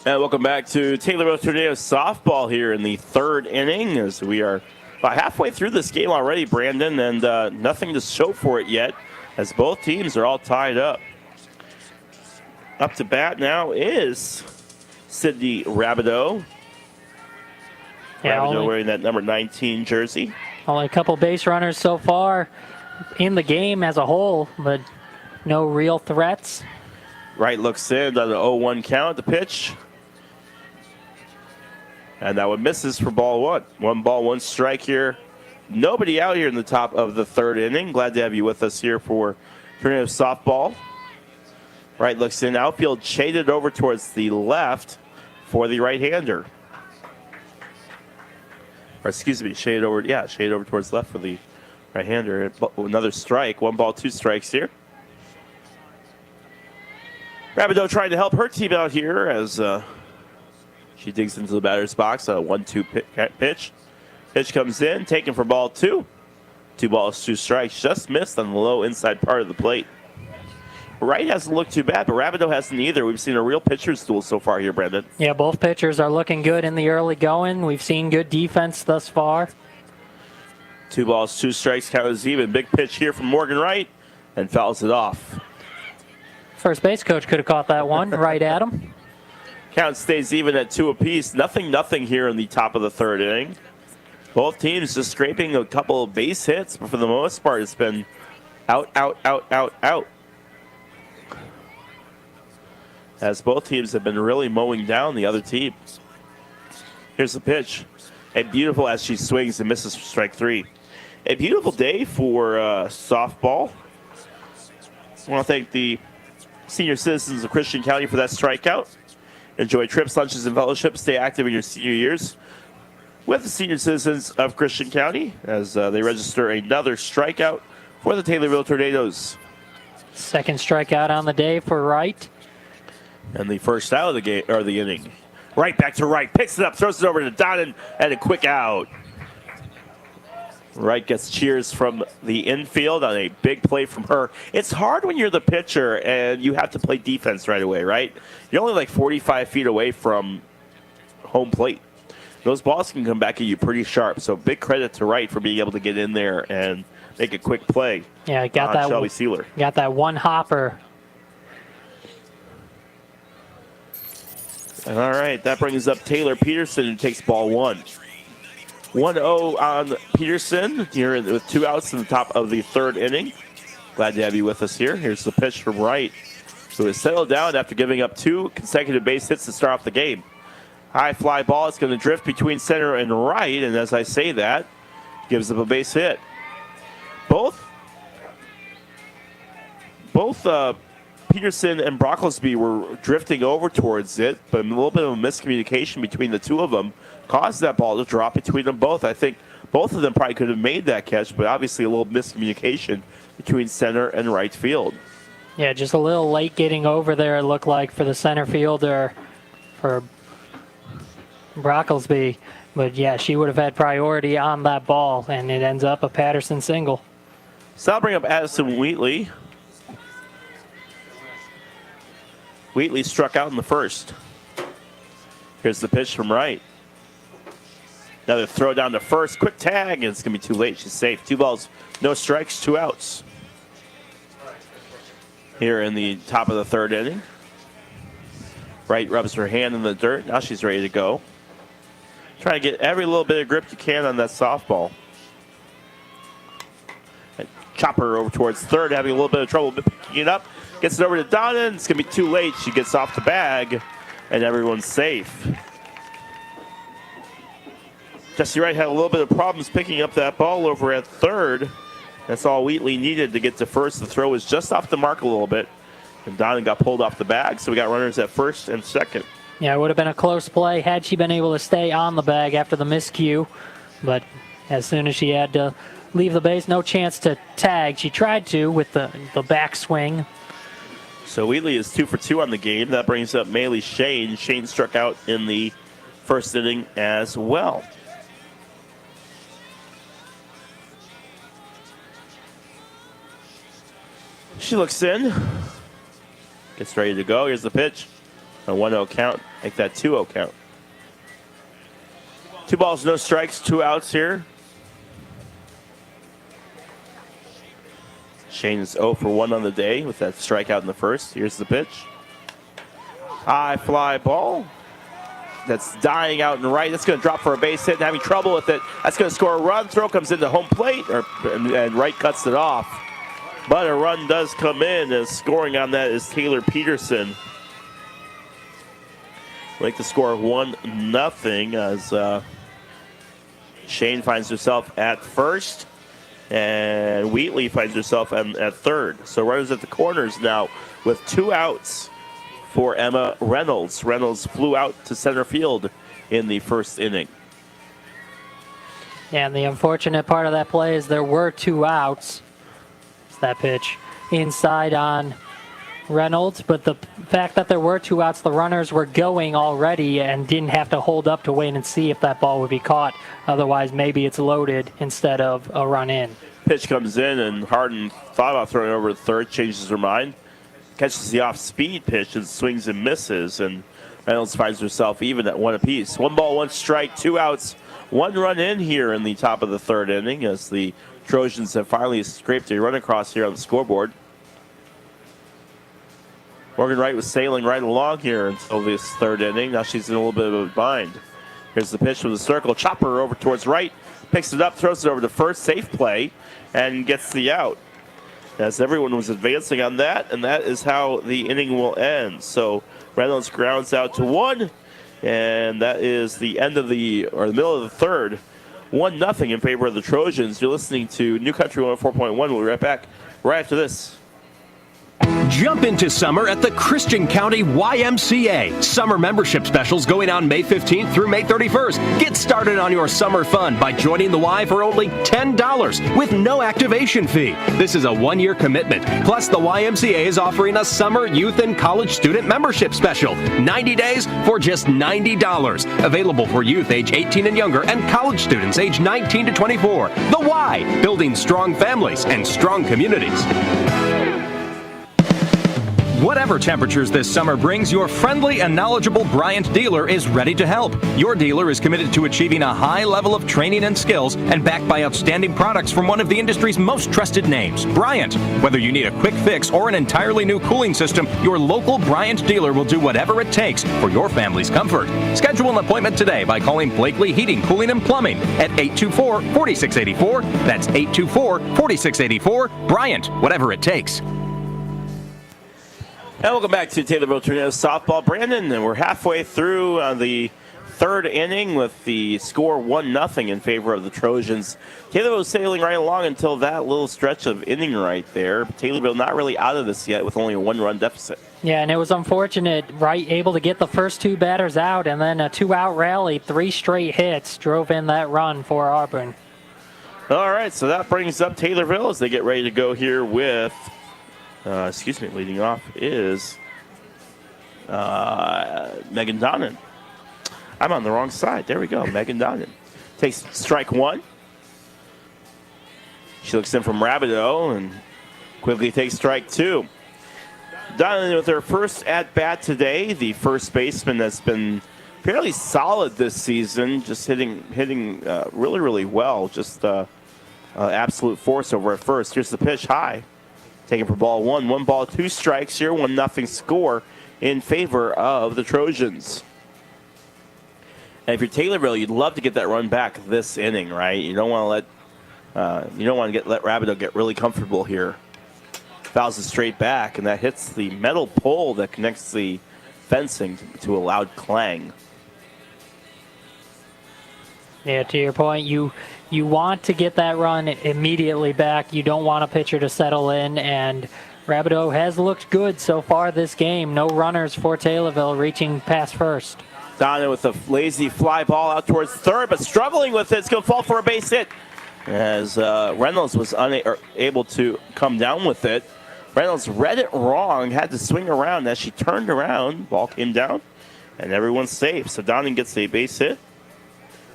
And welcome back to Taylorville Tornadoes softball here in the third inning as we are about halfway through this game already, Brandon, and nothing to show for it yet as both teams are all tied up. Up to bat now is Sydney Rabideau. Yeah, Rabideau wearing that number 19 jersey. Only a couple base runners so far in the game as a whole, but no real threats. Wright looks in on the 0-1 count, the pitch. And that one misses for ball 1. 1 ball, 1 strike here. Nobody out here in the top of the third inning. Glad to have you with us here for Tornadoes softball. Wright looks in, outfield shaded over towards the left for the right-hander. Or excuse me, shaded over towards left for the right-hander. Another strike, 1 ball, 2 strikes here. Rabideau trying to help her team out here as she digs into the batter's box. A 1-2 pitch. Pitch comes in, taken for ball 2. 2 balls, 2 strikes. Just missed on the low inside part of the plate. Wright hasn't looked too bad, but Rabideau hasn't either. We've seen a real pitcher's duel so far here, Brendan. Yeah, both pitchers are looking good in the early going. We've seen good defense thus far. 2 balls, 2 strikes, count is even. Big pitch here from Morgan Wright, and fouls it off. First base coach could have caught that one right at him. Count stays even at 2 apiece. Nothing here in the top of the third inning. Both teams just scraping a couple of base hits, but for the most part, it's been out. As both teams have been really mowing down the other team. Here's the pitch. A beautiful as she swings and misses for strike 3. A beautiful day for softball. I want to thank the senior citizens of Christian County for that strikeout. Enjoy trips, lunches, and fellowships. Stay active in your senior years. with the senior citizens of Christian County as they register another strikeout for the Taylorville Tornadoes. Second strikeout on the day for Wright. And the first out of the game or the inning. Right back to Wright, picks it up, throws it over to Donnan, and a quick out. Wright gets cheers from the infield on a big play from her. It's hard when you're the pitcher and you have to play defense right away, right? You're only like 45 feet away from home plate. Those balls can come back at you pretty sharp. So big credit to Wright for being able to get in there and make a quick play. Yeah, got that. Shelby Sealer. Got that one hopper. And all right, that brings up Taylor Peterson, who takes ball one. 1-0 on Peterson here with 2 outs in the top of the third inning. Glad to have you with us here. Here's the pitch from Wright, who has settled down after giving up 2 consecutive base hits to start off the game. High fly ball. It's going to drift between center and right, and as I say that, gives up a base hit. Both Peterson and Brocklesby were drifting over towards it, but a little bit of a miscommunication between the two of them caused that ball to drop between them both. I think both of them probably could have made that catch, but obviously a little miscommunication between center and right field. Yeah, just a little late getting over there, it looked like, for the center fielder for Brocklesby. But yeah, she would have had priority on that ball, and it ends up a Patterson single. So I'll bring up Addison Wheatley. Wheatley struck out in the first. Here's the pitch from Wright. Another throw down to first. Quick tag, and it's going to be too late. She's safe. 2 balls, no strikes, 2 outs. Here in the top of the third inning. Wright rubs her hand in the dirt. Now she's ready to go. Trying to get every little bit of grip you can on that softball. And chopper over towards third, having a little bit of trouble picking it up. Gets it over to Donnan. It's going to be too late. She gets off the bag, and everyone's safe. Jesse Wright had a little bit of problems picking up that ball over at third. That's all Wheatley needed to get to first. The throw was just off the mark a little bit, and Donnan got pulled off the bag, so we got runners at first and second. Yeah, it would have been a close play had she been able to stay on the bag after the miscue. But as soon as she had to leave the base, no chance to tag. She tried to with the backswing. So Wheatley is 2 for 2 on the game. That brings up Maylee Shane. Shane struck out in the first inning as well. She looks in. Gets ready to go. Here's the pitch. A 1-0 count. Make that 2-0 count. 2 balls, no strikes, 2 outs here. Shane is 0 for 1 on the day with that strikeout in the first. Here's the pitch. High fly ball. That's dying out and right. That's going to drop for a base hit and having trouble with it. That's going to score a run. Throw comes into home plate, and Wright cuts it off. But a run does come in, as scoring on that is Taylor Peterson. Like the score 1-0 as Shane finds herself at first. And Wheatley finds herself at third. So runners at the corners now with 2 outs for Emma Reynolds. Reynolds flew out to center field in the first inning. And the unfortunate part of that play is there were 2 outs. It's that pitch inside on Reynolds. But the fact that there were 2 outs, the runners were going already and didn't have to hold up to wait and see if that ball would be caught. Otherwise, maybe it's loaded instead of a run in. Pitch comes in, and Harden thought about throwing over to third, changes her mind. Catches the off-speed pitch and swings and misses, and Reynolds finds herself even at 1 apiece. 1 ball, 1 strike, 2 outs, 1 run in here in the top of the third inning as the Trojans have finally scraped a run across here on the scoreboard. Morgan Wright was sailing right along here until this third inning. Now she's in a little bit of a bind. Here's the pitch from the circle. Chopper over towards right. Picks it up, throws it over to first. Safe play, and gets the out. As everyone was advancing on that, and that is how the inning will end. So Reynolds grounds out to 1, and that is the end of the middle of the third. 1-0 in favor of the Trojans. You're listening to New Country 104.1. We'll be right back right after this. Jump into summer at the Christian County YMCA. Summer membership specials going on May 15th through May 31st. Get started on your summer fun by joining the Y for only $10 with no activation fee. This is a one-year commitment. Plus, the YMCA is offering a summer youth and college student membership special. 90 days for just $90. Available for youth age 18 and younger and college students age 19 to 24. The Y, building strong families and strong communities. Whatever temperatures this summer brings, your friendly and knowledgeable Bryant dealer is ready to help. Your dealer is committed to achieving a high level of training and skills and backed by outstanding products from one of the industry's most trusted names, Bryant. Whether you need a quick fix or an entirely new cooling system, your local Bryant dealer will do whatever it takes for your family's comfort. Schedule an appointment today by calling Blakely Heating, Cooling, and Plumbing at 824-4684. That's 824-4684. Bryant, whatever it takes. And welcome back to Taylorville Tornadoes Softball. Brandon, and we're halfway through the third inning with the score 1-0 in favor of the Trojans. Taylorville sailing right along until that little stretch of inning right there. Taylorville not really out of this yet with only a one-run deficit. Yeah, and it was unfortunate, right, able to get the first two batters out, and then a two-out rally, 3 straight hits drove in that run for Auburn. All right, so that brings up Taylorville as they get ready to go here with... leading off is Megan Donnan. I'm on the wrong side. There we go. Megan Donnan takes strike one. She looks in from Rabideau and quickly takes strike two. Donnan with her first at-bat today. The first baseman that's been fairly solid this season, just hitting really, really well. Just absolute force over at first. Here's the pitch high. Taken for ball one. 1 ball, 2 strikes here. 1-0 score in favor of the Trojans. And if you're Taylorville, you'd love to get that run back this inning, right? You don't want to let Rabideau get really comfortable here. Fouls it straight back, and that hits the metal pole that connects the fencing to a loud clang. Yeah, to your point, you want to get that run immediately back. You don't want a pitcher to settle in, and Rabideau has looked good so far this game. No runners for Taylorville reaching past first. Donna with a lazy fly ball out towards third, but struggling with it. It's going to fall for a base hit as Reynolds was unable to come down with it. Reynolds read it wrong, had to swing around. As she turned around, ball came down, and everyone's safe. So Donnan gets a base hit.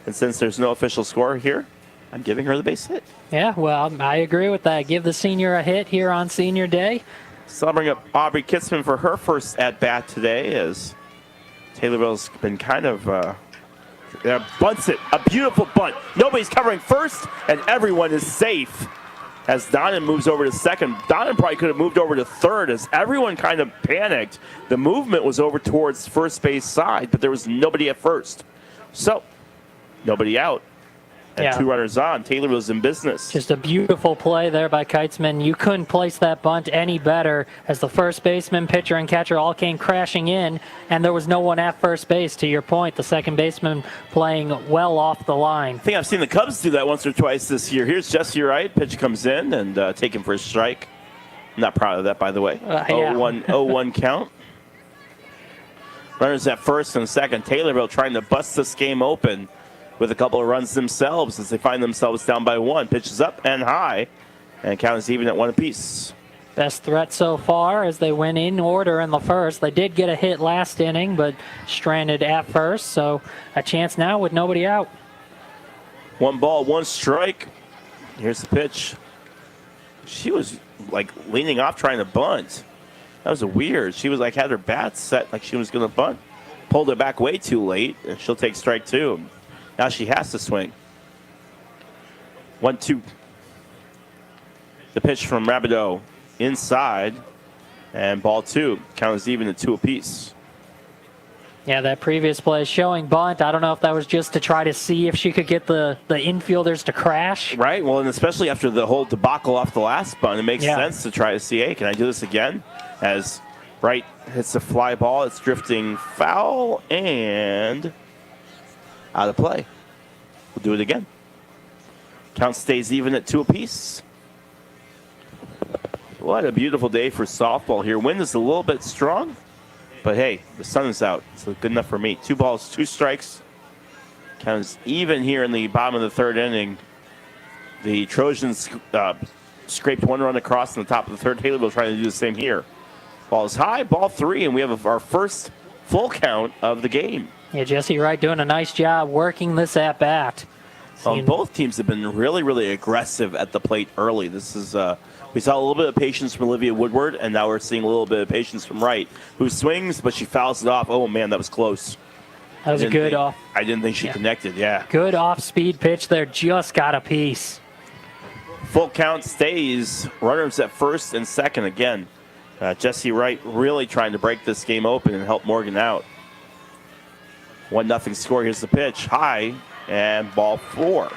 And since there's no official score here, I'm giving her the base hit. Yeah, well, I agree with that. Give the senior a hit here on senior day. So I'll bring up Aubrey Kitzman for her first at-bat today as Taylorville's been kind of bunts it. A beautiful bunt. Nobody's covering first, and everyone is safe. As Donnan moves over to second. Donnan probably could have moved over to third as everyone kind of panicked. The movement was over towards first base side, but there was nobody at first. So, nobody out. And 2 runners on. Taylorville's in business. Just a beautiful play there by Keitzman. You couldn't place that bunt any better as the first baseman, pitcher, and catcher all came crashing in, and there was no one at first base. To your point, the second baseman playing well off the line. I think I've seen the Cubs do that once or twice this year. Here's Jesse Wright. Pitch comes in and taken for a strike. I'm not proud of that, by the way. 0-1 count. Runners at first and second. Taylorville trying to bust this game open with a couple of runs themselves as they find themselves down by 1. Pitches up and high, and count is even at 1 apiece. Best threat so far as they went in order in the first. They did get a hit last inning, but stranded at first, so a chance now with nobody out. 1 ball, 1 strike. Here's the pitch. She was like leaning off trying to bunt. That was weird. She was like had her bat set like she was going to bunt. Pulled it back way too late, and she'll take strike 2. Now she has to swing. 1-2. The pitch from Rabideau inside, and ball 2. Count is even at 2 apiece. Yeah, that previous play showing bunt. I don't know if that was just to try to see if she could get the infielders to crash. Right, well, and especially after the whole debacle off the last bunt, it makes sense to try to see, hey, can I do this again? As Wright hits the fly ball, it's drifting foul and out of play. We'll do it again. Count stays even at 2 apiece. What a beautiful day for softball here. Wind is a little bit strong, but hey, the sun is out, so good enough for me. 2 balls, 2 strikes. Counts even here in the bottom of the 3rd inning. The Trojans scraped 1 run across in the top of the 3rd. Taylorville trying to do the same here. Ball is high, ball 3, and we have our first full count of the game. Yeah, Jesse Wright doing a nice job working this at-bat. Both teams have been really, really aggressive at the plate early. This is we saw a little bit of patience from Olivia Woodward, and now we're seeing a little bit of patience from Wright, who swings, but she fouls it off. Oh, man, that was close. That was a good off. I didn't think she connected, yeah. Good off-speed pitch there, just got a piece. Full count stays. Runners at first and second again. Jesse Wright really trying to break this game open and help Morgan out. 1-0 score. Here's the pitch. High, and ball 4.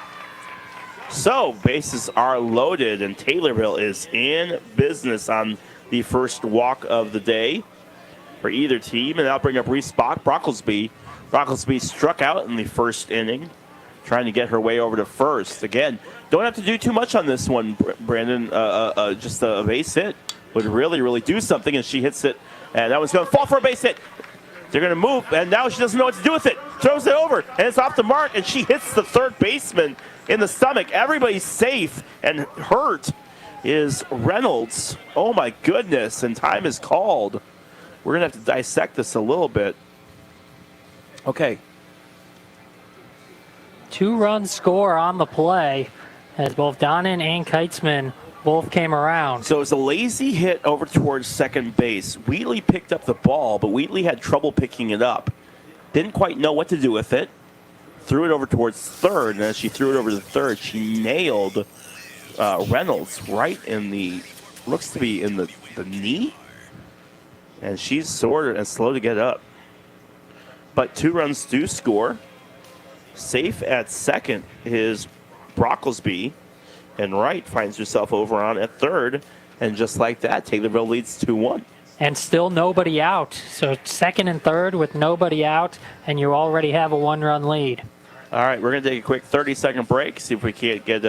So, bases are loaded, and Taylorville is in business on the first walk of the day for either team. And that'll bring up Reese Brocklesby. Brocklesby struck out in the 1st inning, trying to get her way over to first. Again, don't have to do too much on this one, Brandon. Just a base hit would really, really do something, and she hits it. And that one's going to fall for a base hit. They're going to move, and now she doesn't know what to do with it. Throws it over, and it's off the mark, and she hits the 3rd baseman in the stomach. Everybody's safe, and hurt is Reynolds. Oh, my goodness, and time is called. We're going to have to dissect this a little bit. Okay. 2-run score on the play as both Donnan and Keitzman both came around. So it was a lazy hit over towards second base. Wheatley picked up the ball, but Wheatley had trouble picking it up. Didn't quite know what to do with it. Threw it over towards third, and as she threw it over to third, she nailed Reynolds right in the, looks to be in the knee. And she's sore and slow to get up. But 2 runs do score. Safe at second is Brocklesby. And Wright finds herself over on at third. And just like that, Taylorville leads 2-1. And still nobody out. So 2nd and 3rd with nobody out, and you already have a 1-run lead. All right, we're going to take a quick 30-second break, see if we can't get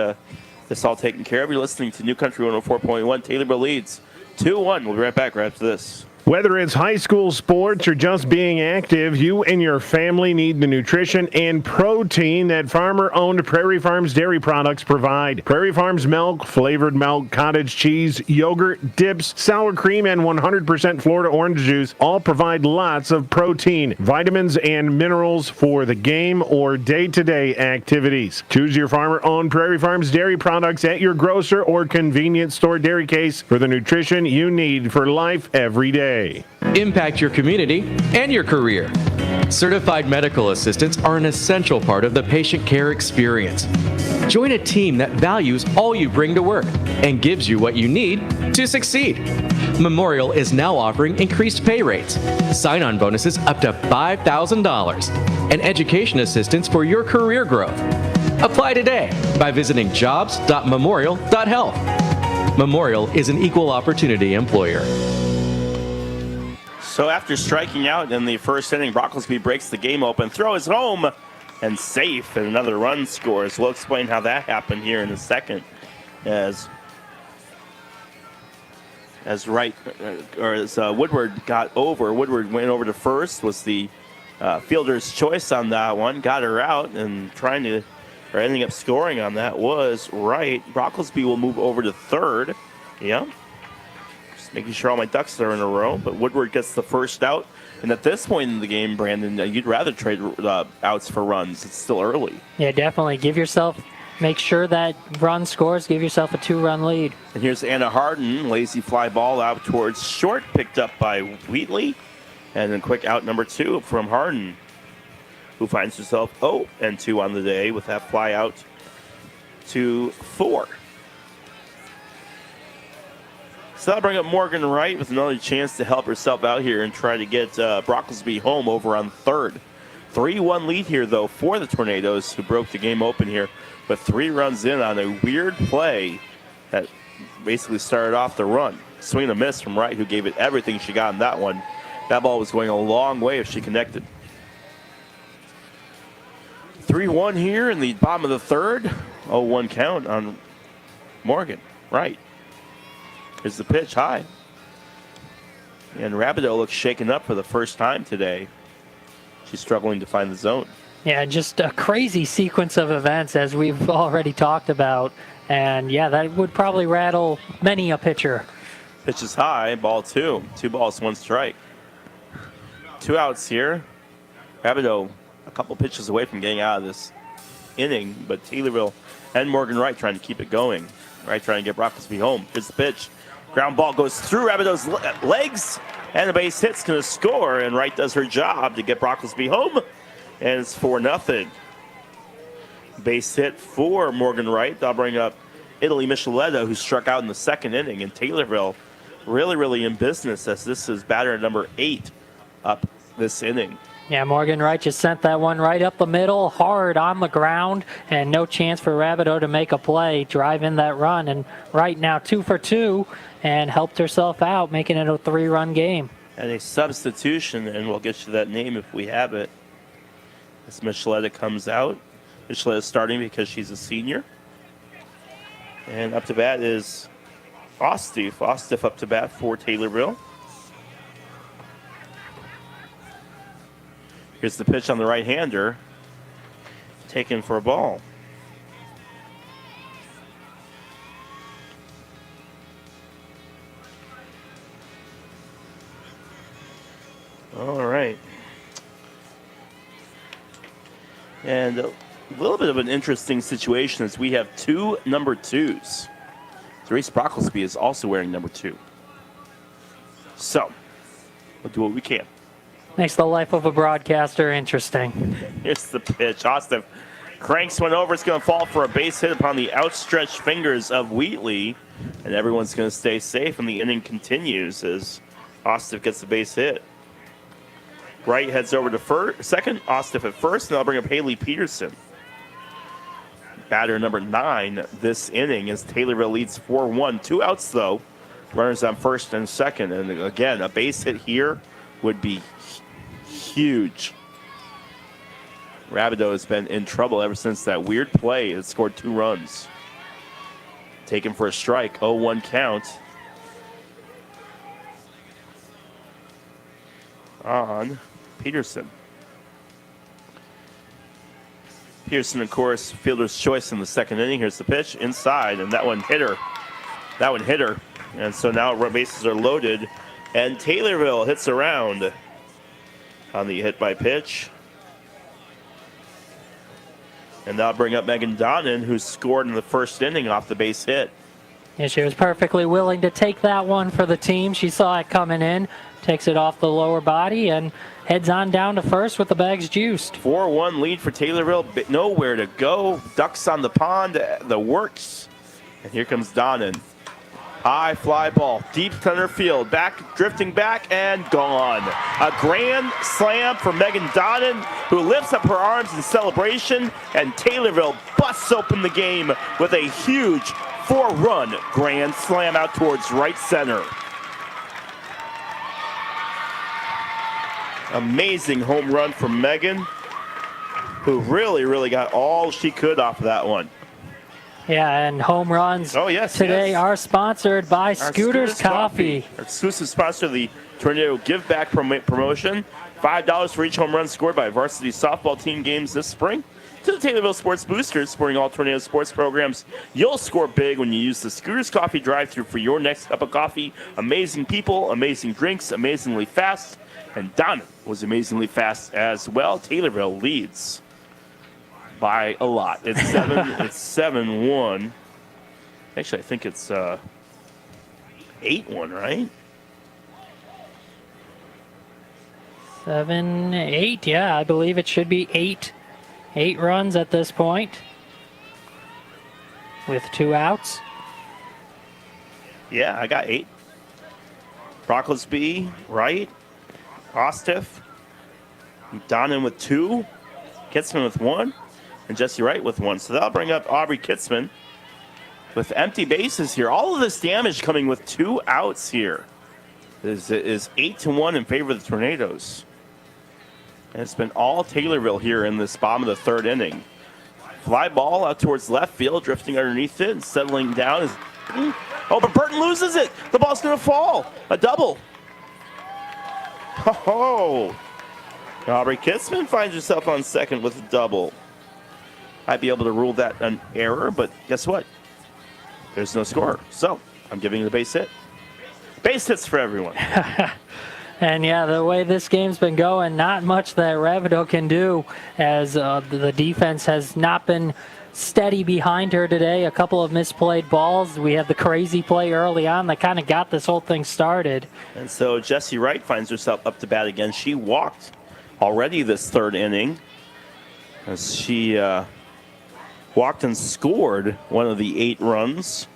this all taken care of. You're listening to New Country 104.1. Taylorville leads 2-1. We'll be right back right after this. Whether it's high school sports or just being active, you and your family need the nutrition and protein that farmer-owned Prairie Farms dairy products provide. Prairie Farms milk, flavored milk, cottage cheese, yogurt, dips, sour cream, and 100% Florida orange juice all provide lots of protein, vitamins, and minerals for the game or day-to-day activities. Choose your farmer-owned Prairie Farms dairy products at your grocer or convenience store dairy case for the nutrition you need for life every day. Impact your community and your career. Certified medical assistants are an essential part of the patient care experience. Join a team that values all you bring to work and gives you what you need to succeed. Memorial is now offering increased pay rates, sign-on bonuses up to $5,000, and education assistance for your career growth. Apply today by visiting jobs.memorial.health. Memorial is an equal opportunity employer. So after striking out in the 1st inning, Brocklesby breaks the game open, throw is home, and safe, and another run scores. We'll explain how that happened here in a second. As Woodward got over. Woodward went over to first, was the fielder's choice on that one, got her out, and ending up scoring on that was Wright. Brocklesby will move over to third. Yeah. Making sure all my ducks are in a row, but Woodward gets the first out. And at this point in the game, Brandon, you'd rather trade outs for runs. It's still early. Yeah, definitely. Make sure that run scores, give yourself a 2-run lead. And here's Anna Harden, lazy fly ball out towards short, picked up by Wheatley. And then quick out number 2 from Harden, who finds herself 0-2 on the day with that fly out to 4. So that'll bring up Morgan Wright with another chance to help herself out here and try to get Brocklesby home over on third. 3-1 lead here, though, for the Tornadoes, who broke the game open here with 3 runs in on a weird play that basically started off the run. Swing and a miss from Wright, who gave it everything she got in that one. That ball was going a long way if she connected. 3-1 here in the bottom of the 3rd. 0-1 count on Morgan Wright. Here's the pitch high. And Rabideau looks shaken up for the first time today. She's struggling to find the zone. Yeah, just a crazy sequence of events as we've already talked about. And yeah, that would probably rattle many a pitcher. Pitch is high, ball 2. 2 balls, 1 strike. 2 outs here. Rabideau a couple pitches away from getting out of this inning, but Taylorville and Morgan Wright trying to keep it going. Wright trying to get Brocklesby home. Here's the pitch. Ground ball goes through Rabideau's legs, and the base hit's going to score, and Wright does her job to get Brocklesby home, and it's 4-0. Base hit for Morgan Wright. They'll bring up Italy Micheletta, who struck out in the second inning, and Taylorville really in business as this is batter number 8 up this inning. Yeah, Morgan Wright just sent that one right up the middle, hard on the ground, and no chance for Rabideau to make a play, drive in that run. And Wright now 2 for 2 and helped herself out, making it a 3-run game. And a substitution, and we'll get you that name if we have it. As Micheletta comes out. Micheletta starting because she's a senior. And up to bat is Ostiff. Ostiff up to bat for Taylorville. Here's the pitch on the right-hander. Taken for a ball. All right. And a little bit of an interesting situation as we have 2 number 2s. Therese Brocklesby is also wearing number 2. So, we'll do what we can. Makes the life of a broadcaster interesting. Here's the pitch. Ostiff cranks one over. It's going to fall for a base hit upon the outstretched fingers of Wheatley. And everyone's going to stay safe, and the inning continues as Ostiff gets the base hit. Wright heads over to second. Ostiff at first, and I'll bring up Haley Peterson. Batter number 9 this inning as Taylorville leads 4-1. 2 outs, though. Runners on first and second. And again, a base hit here would be huge. Rabideau has been in trouble ever since that weird play. It scored 2 runs. Taken for a strike, 0-1 count. On Peterson. Peterson, of course, fielder's choice in the second inning. Here's the pitch inside, and that one hit her. And so now bases are loaded, and Taylorville hits around on the hit by pitch. And that'll bring up Megan Donnan, who scored in the first inning off the base hit. Yeah, she was perfectly willing to take that one for the team. She saw it coming in, takes it off the lower body, and heads on down to first with the bags juiced. 4-1 lead for Taylorville, but nowhere to go. Ducks on the pond, the works. And here comes Donnan. High fly ball, deep center field, drifting back, and gone. A grand slam for Megan Donnan, who lifts up her arms in celebration, and Taylorville busts open the game with a huge 4-run grand slam out towards right center. Amazing home run from Megan, who really got all she could off of that one. Yeah, and home runs today are sponsored by Scooters Coffee. Our exclusive sponsor of the Tornado Give Back promotion. $5 for each home run scored by varsity softball team games this spring. To the Taylorville Sports Boosters, supporting all Tornado sports programs. You'll score big when you use the Scooters Coffee drive-thru for your next cup of coffee. Amazing people, amazing drinks, amazingly fast. And Donna was amazingly fast as well. Taylorville leads by a lot. It's 7-1. Actually, I think it's 8-1, right? 7-8, yeah, I believe it should be 8 runs at this point with 2 outs. Yeah, I got 8. Brocklesby, Wright, Ostiff, Donnan with 2, Kitzman with 1, and Jesse Wright with 1. So that'll bring up Aubrey Kitzman with empty bases here. All of this damage coming with 2 outs here. Is 8-1 in favor of the Tornadoes. And it's been all Taylorville here in this bottom of the third inning. Fly ball out towards left field, drifting underneath it and settling down is Oh, but Burton loses it. The ball's going to fall. A double. Oh. Aubrey Kitzman finds herself on second with a double. I'd be able to rule that an error, but guess what? There's no score. So I'm giving the base hit. Base hits for everyone. And yeah, the way this game's been going, not much that Ravido can do, as the defense has not been steady behind her today. A couple of misplayed balls. We had the crazy play early on that kind of got this whole thing started. And so Jessie Wright finds herself up to bat again. She walked already this third inning, as she walked and scored one of the 8 runs.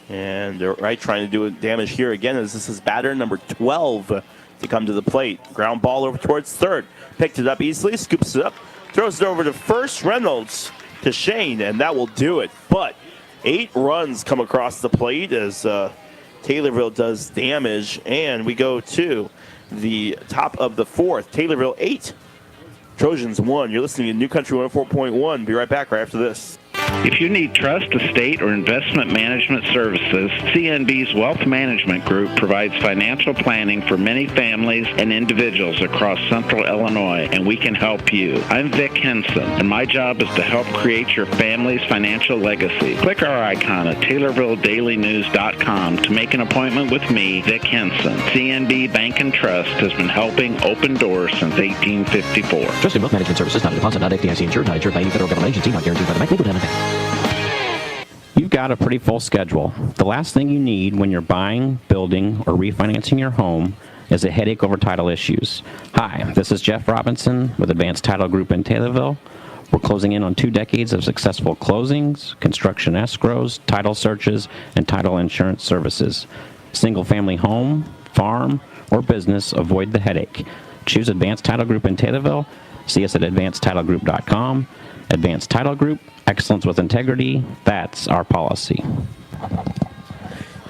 And Wright trying to do damage here again, as this is batter number 12 to come to the plate. Ground ball over towards third. Picked it up easily, scoops it up, throws it over to first. Reynolds to Shane, and that will do it. But 8 runs come across the plate as Taylorville does damage, and we go to the top of the 4th. Taylorville 8, Trojans 1. You're listening to New Country 104.1. Be right back right after this. If you need trust, estate, or investment management services, CNB's Wealth Management Group provides financial planning for many families and individuals across central Illinois, and we can help you. I'm Vic Henson, and my job is to help create your family's financial legacy. Click our icon at TaylorvilleDailyNews.com to make an appointment with me, Vic Henson. CNB Bank and Trust has been helping open doors since 1854. Trust in Wealth Management Services, not a deposit, not FDIC insured, not insured by any federal government agency, not guaranteed by the bank, legal to benefit. You've got a pretty full schedule. The last thing you need when you're buying, building, or refinancing your home is a headache over title issues. Hi, this is Jeff Robinson with Advanced Title Group in Taylorville. We're closing in on 2 decades of successful closings, construction escrows, title searches, and title insurance services. Single-family home, farm, or business, avoid the headache. Choose Advanced Title Group in Taylorville. See us at advancedtitlegroup.com. Advanced Title Group, excellence with integrity, that's our policy.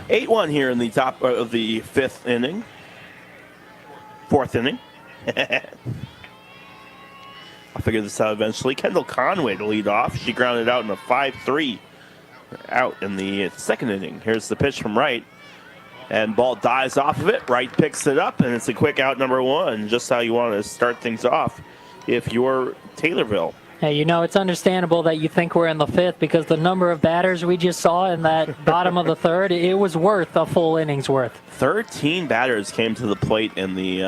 8-1 here in the top of the 5th inning. 4th inning. I'll figure this out eventually. Kendall Conway to lead off. She grounded out in a 5-3 out in the 2nd inning. Here's the pitch from Wright. And ball dies off of it. Wright picks it up, and it's a quick out number 1. Just how you want to start things off if you're Taylorville. Hey, you know, it's understandable that you think we're in the 5th because the number of batters we just saw in that bottom of the 3rd, it was worth a full inning's worth. 13 batters came to the plate in the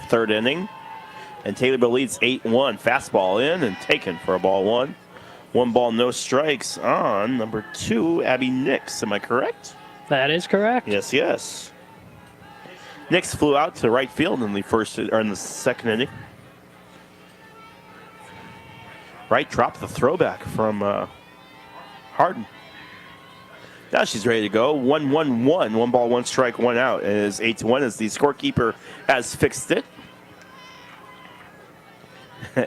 3rd inning, and Taylorville leads 8-1. Fastball in and taken for a ball 1. 1 ball, no strikes on number 2, Abby Nix. Am I correct? That is correct. Yes, yes. Nix flew out to right field in the 2nd inning. Wright dropped the throwback from Harden. Now she's ready to go. 1-1-1. 1 ball, 1 strike, 1 out. It is 8-1 as the scorekeeper has fixed it.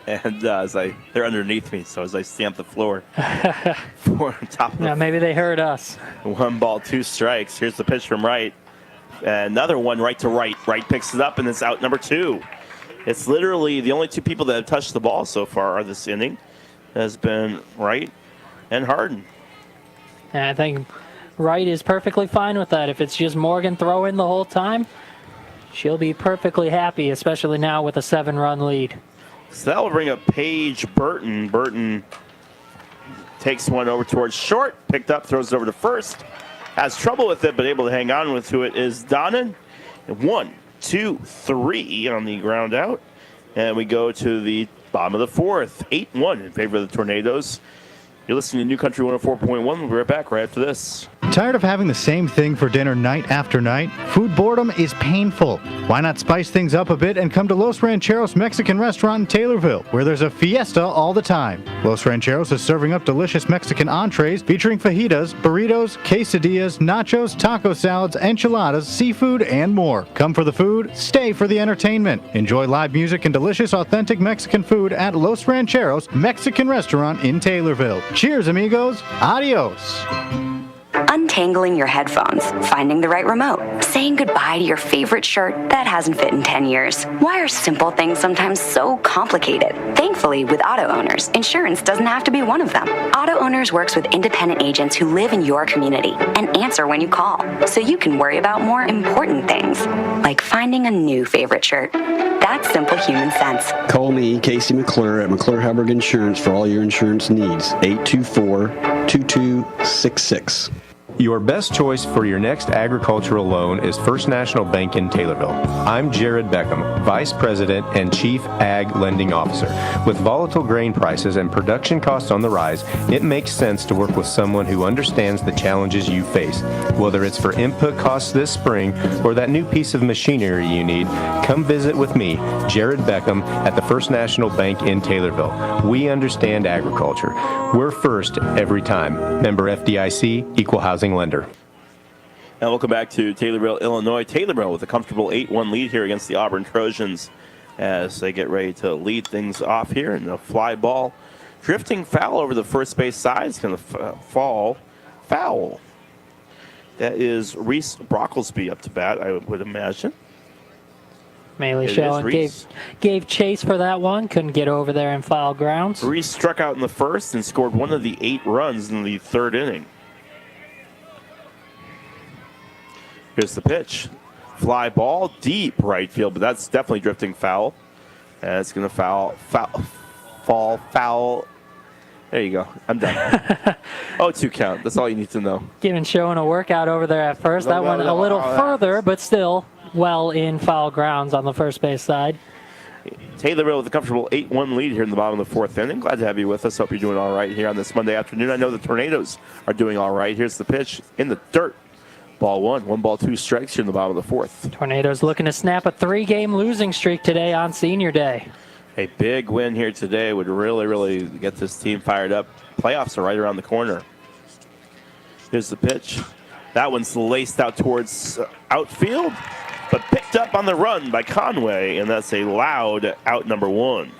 And they're underneath me, so as I stamp the floor for top of yeah, maybe they heard us. 1 ball, 2 strikes. Here's the pitch from Wright. Another one right to right. Wright picks it up, and it's out number 2. It's literally the only 2 people that have touched the ball so far this inning has been Wright and Harden. And I think Wright is perfectly fine with that. If it's just Morgan throwing the whole time, she'll be perfectly happy, especially now with a 7-run lead. So that will bring up Paige Burton. Burton takes one over towards short, picked up, throws it over to first. Has trouble with it, but able to hang on to it is Donnan. 1, 2, 3 on the ground out. And we go to the bottom of the 4th. 8-1 in favor of the Tornadoes. You're listening to New Country 104.1. We'll be right back right after this. Tired of having the same thing for dinner night after night? Food boredom is painful. Why not spice things up a bit and come to Los Rancheros Mexican Restaurant in Taylorville, where there's a fiesta all the time. Los Rancheros is serving up delicious Mexican entrees featuring fajitas, burritos, quesadillas, nachos, taco salads, enchiladas, seafood, and more. Come for the food, stay for the entertainment. Enjoy live music and delicious authentic Mexican food at Los Rancheros Mexican Restaurant in Taylorville. Cheers, amigos. Adios. Untangling your headphones, finding the right remote, saying goodbye to your favorite shirt that hasn't fit in 10 years. Why are simple things sometimes so complicated? Thankfully, with auto owners, insurance doesn't have to be one of them. Auto Owners works with independent agents who live in your community and answer when you call, so you can worry about more important things, like finding a new favorite shirt. That's simple human sense. Call me, Casey McClure, at McClure-Haberg Insurance for all your insurance needs. 824-2266. Your best choice for your next agricultural loan is First National Bank in Taylorville. I'm Jared Beckham, Vice President and Chief Ag Lending Officer. With volatile grain prices and production costs on the rise, it makes sense to work with someone who understands the challenges you face. Whether it's for input costs this spring or that new piece of machinery you need, come visit with me, Jared Beckham, at the First National Bank in Taylorville. We understand agriculture. We're first every time. Member FDIC, Equal Housing Lender. And welcome back to Taylorville, Illinois. Taylorville with a comfortable 8-1 lead here against the Auburn Trojans as they get ready to lead things off here. And the fly ball drifting foul over the first base side. It's going to fall foul. That is Reese Brocklesby up to bat, I would imagine. Maley Shellen gave chase for that one. Couldn't get over there in foul grounds. Reese struck out in the first and scored one of the 8 runs in the third inning. Here's the pitch. Fly ball, deep right field, but that's definitely drifting foul. And it's going to fall foul. There you go. I'm done. 0-2 count. That's all you need to know. Giving Schoen a workout over there at first. That one a little further, but still well in foul grounds on the first base side. Taylorville with a comfortable 8-1 lead here in the bottom of the fourth inning. Glad to have you with us. Hope you're doing all right here on this Monday afternoon. I know the Tornadoes are doing all right. Here's the pitch in the dirt. Ball 1 ball, 2 strikes here in the bottom of the fourth. Tornadoes looking to snap a 3-game losing streak today on Senior Day. A big win here today would really get this team fired up. Playoffs are right around the corner. Here's the pitch. That one's laced out towards outfield, but picked up on the run by Conway, and that's a loud out number 1.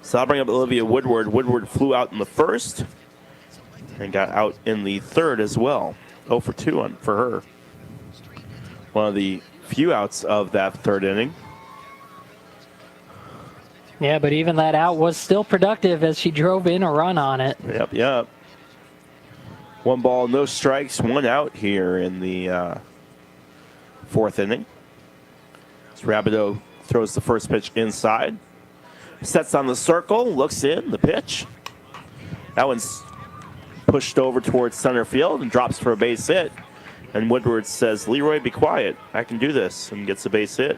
So I'll bring up Olivia Woodward. Woodward flew out in the first and got out in the third as well. 0 for 2 for her. One of the few outs of that third inning. Yeah, but even that out was still productive as she drove in a run on it. Yep. 1 ball, no strikes, 1 out here in the fourth inning. As Rabideau throws the first pitch inside. Sets on the circle, looks in, the pitch. That one's pushed over towards center field and drops for a base hit. And Woodward says, "Leroy, be quiet. I can do this," and gets a base hit.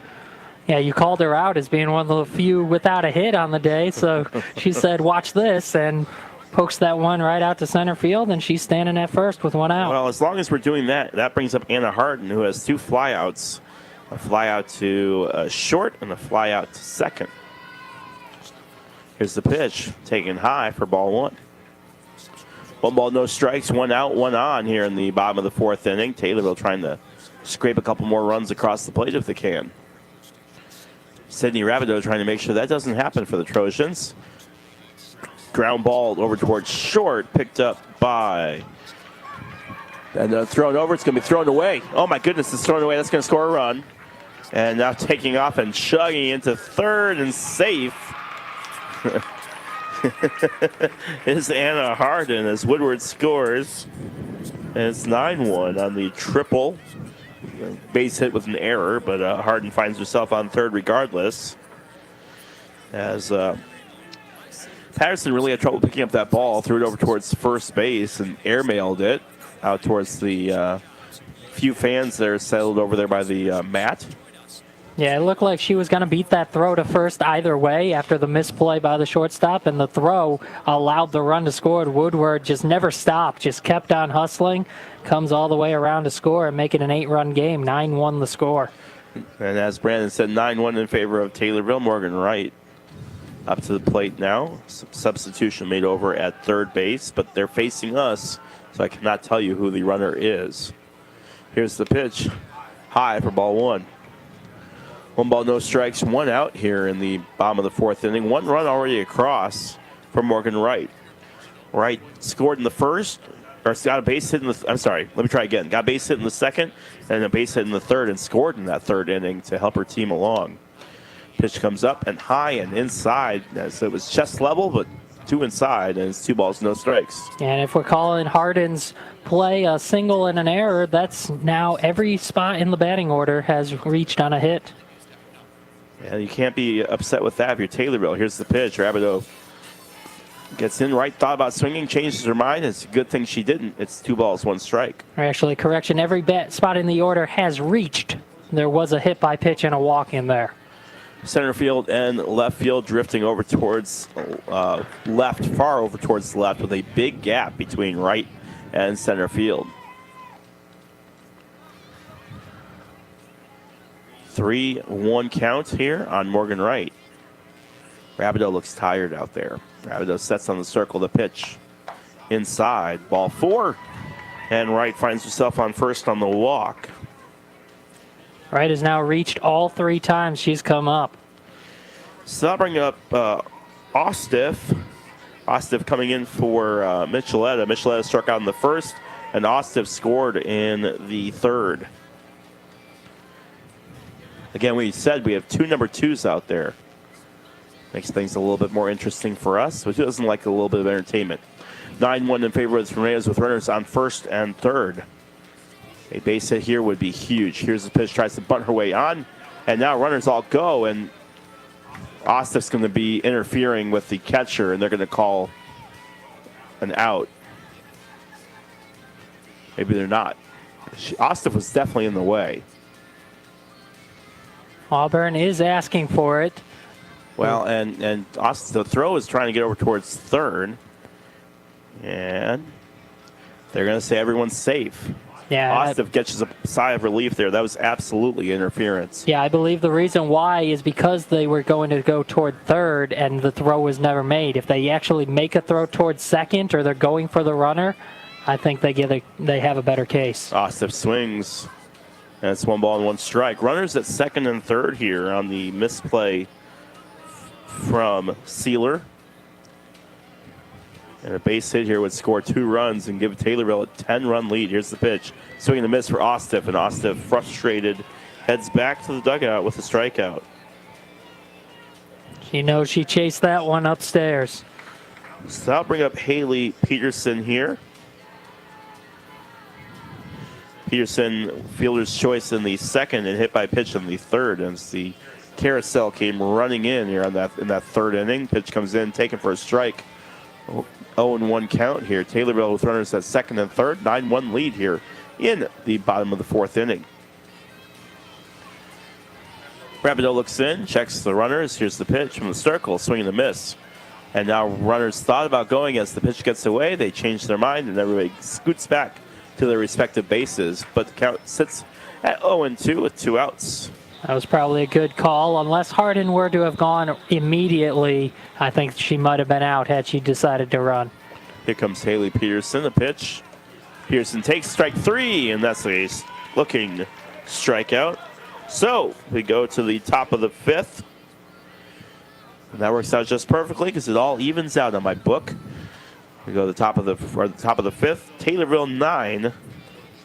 Yeah, you called her out as being one of the few without a hit on the day, so she said, "Watch this," and pokes that one right out to center field, and she's standing at first with 1 out. Well, as long as we're doing that, that brings up Anna Harden, who has 2 flyouts. A fly out to short and a fly out to second. Here's the pitch, taken high for ball 1. 1 ball, no strikes, 1 out, 1 on here in the bottom of the fourth inning. Taylorville trying to scrape a couple more runs across the plate if they can. Sydney Rabideau trying to make sure that doesn't happen for the Trojans. Ground ball over towards short, picked up by, and thrown over. It's going to be thrown away. Oh my goodness, it's thrown away. That's going to score a run. And now taking off and chugging into third and safe is Anna Harden as Woodward scores. And it's 9-1 on the triple. Base hit with an error, but Harden finds herself on third regardless. As Patterson really had trouble picking up that ball, threw it over towards first base and airmailed it out towards the few fans that are settled over there by the mat. Yeah, it looked like she was going to beat that throw to first either way after the misplay by the shortstop, and the throw allowed the run to score. Woodward just never stopped, just kept on hustling, comes all the way around to score and make it an 8-run game. 9-1 the score. And as Brandon said, 9-1 in favor of Taylorville. Morgan Wright up to the plate now. Substitution made over at third base, but they're facing us, so I cannot tell you who the runner is. Here's the pitch. High for ball 1. 1 ball, no strikes, 1 out here in the bottom of the fourth inning. 1 run already across for Morgan Wright. Wright scored in the first, or got a base hit in the, let me try again. Got a base hit in the second, and a base hit in the third, and scored in that third inning to help her team along. Pitch comes up and high and inside, so it was chest level, but 2 inside, and it's 2 balls, no strikes. And if we're calling Hardin's play a single and an error, that's now every spot in the batting order has reached on a hit. Yeah, you can't be upset with that if you're Taylorville. Here's the pitch. Rabideau gets in right, thought about swinging, changes her mind. It's a good thing she didn't. It's 2 balls, 1 strike. Actually, correction, every spot in the order has reached. There was a hit by pitch and a walk in there. Center field and left field drifting over towards left, far over towards the left, with a big gap between right and center field. 3-1 count here on Morgan Wright. Rabideau looks tired out there. Rabideau sets on the circle, the pitch inside, ball 4, and Wright finds herself on first on the walk. Wright has now reached all 3 times she's come up. So I'll bring up Ostiff. Ostiff coming in for Micheletta. Micheletta struck out in the first, and Ostiff scored in the third. Again, we said we have 2 number 2s out there. Makes things a little bit more interesting for us, which doesn't like a little bit of entertainment. 9-1 in favor of the Tornadoes with runners on first and third. A base hit here would be huge. Here's the pitch, tries to bunt her way on, and now runners all go, and Ostiff's going to be interfering with the catcher, and they're going to call an out. Maybe they're not. Ostiff was definitely in the way. Auburn is asking for it. Well, and Ostiff, the throw is trying to get over towards third, and they're going to say everyone's safe. Yeah, Ostiff gets a sigh of relief there. That was absolutely interference. Yeah, I believe the reason why is because they were going to go toward third and the throw was never made. If they actually make a throw towards second or they're going for the runner, I think they have a better case. Ostiff swings, and it's 1 ball and 1 strike. Runners at second and third here on the misplay from Sealer. And a base hit here would score 2 runs and give Taylorville a 10-run lead. Here's the pitch. Swing and a miss for Ostiff, and Ostiff, frustrated, heads back to the dugout with a strikeout. She knows she chased that one upstairs. So I'll bring up Haley Peterson here. Peterson, fielder's choice in the second and hit by pitch in the third. And the carousel came running in here in that third inning. Pitch comes in, taken for a strike. 0-1 count here. Taylorville with runners at second and third. 9-1 lead here in the bottom of the 4th inning. Rabideau looks in, checks the runners. Here's the pitch from the circle, swing and a miss. And now runners thought about going as the pitch gets away. They change their mind, and everybody scoots back to their respective bases. But the count sits at 0-2 with 2 outs. That was probably a good call. Unless Hardin were to have gone immediately, I think she might have been out had she decided to run. Here comes Haley Peterson, the pitch. Peterson takes strike 3, and that's a looking strikeout. So we go to the top of the 5th. And that works out just perfectly because it all evens out on my book. We go to the top of the 5th. Taylorville 9.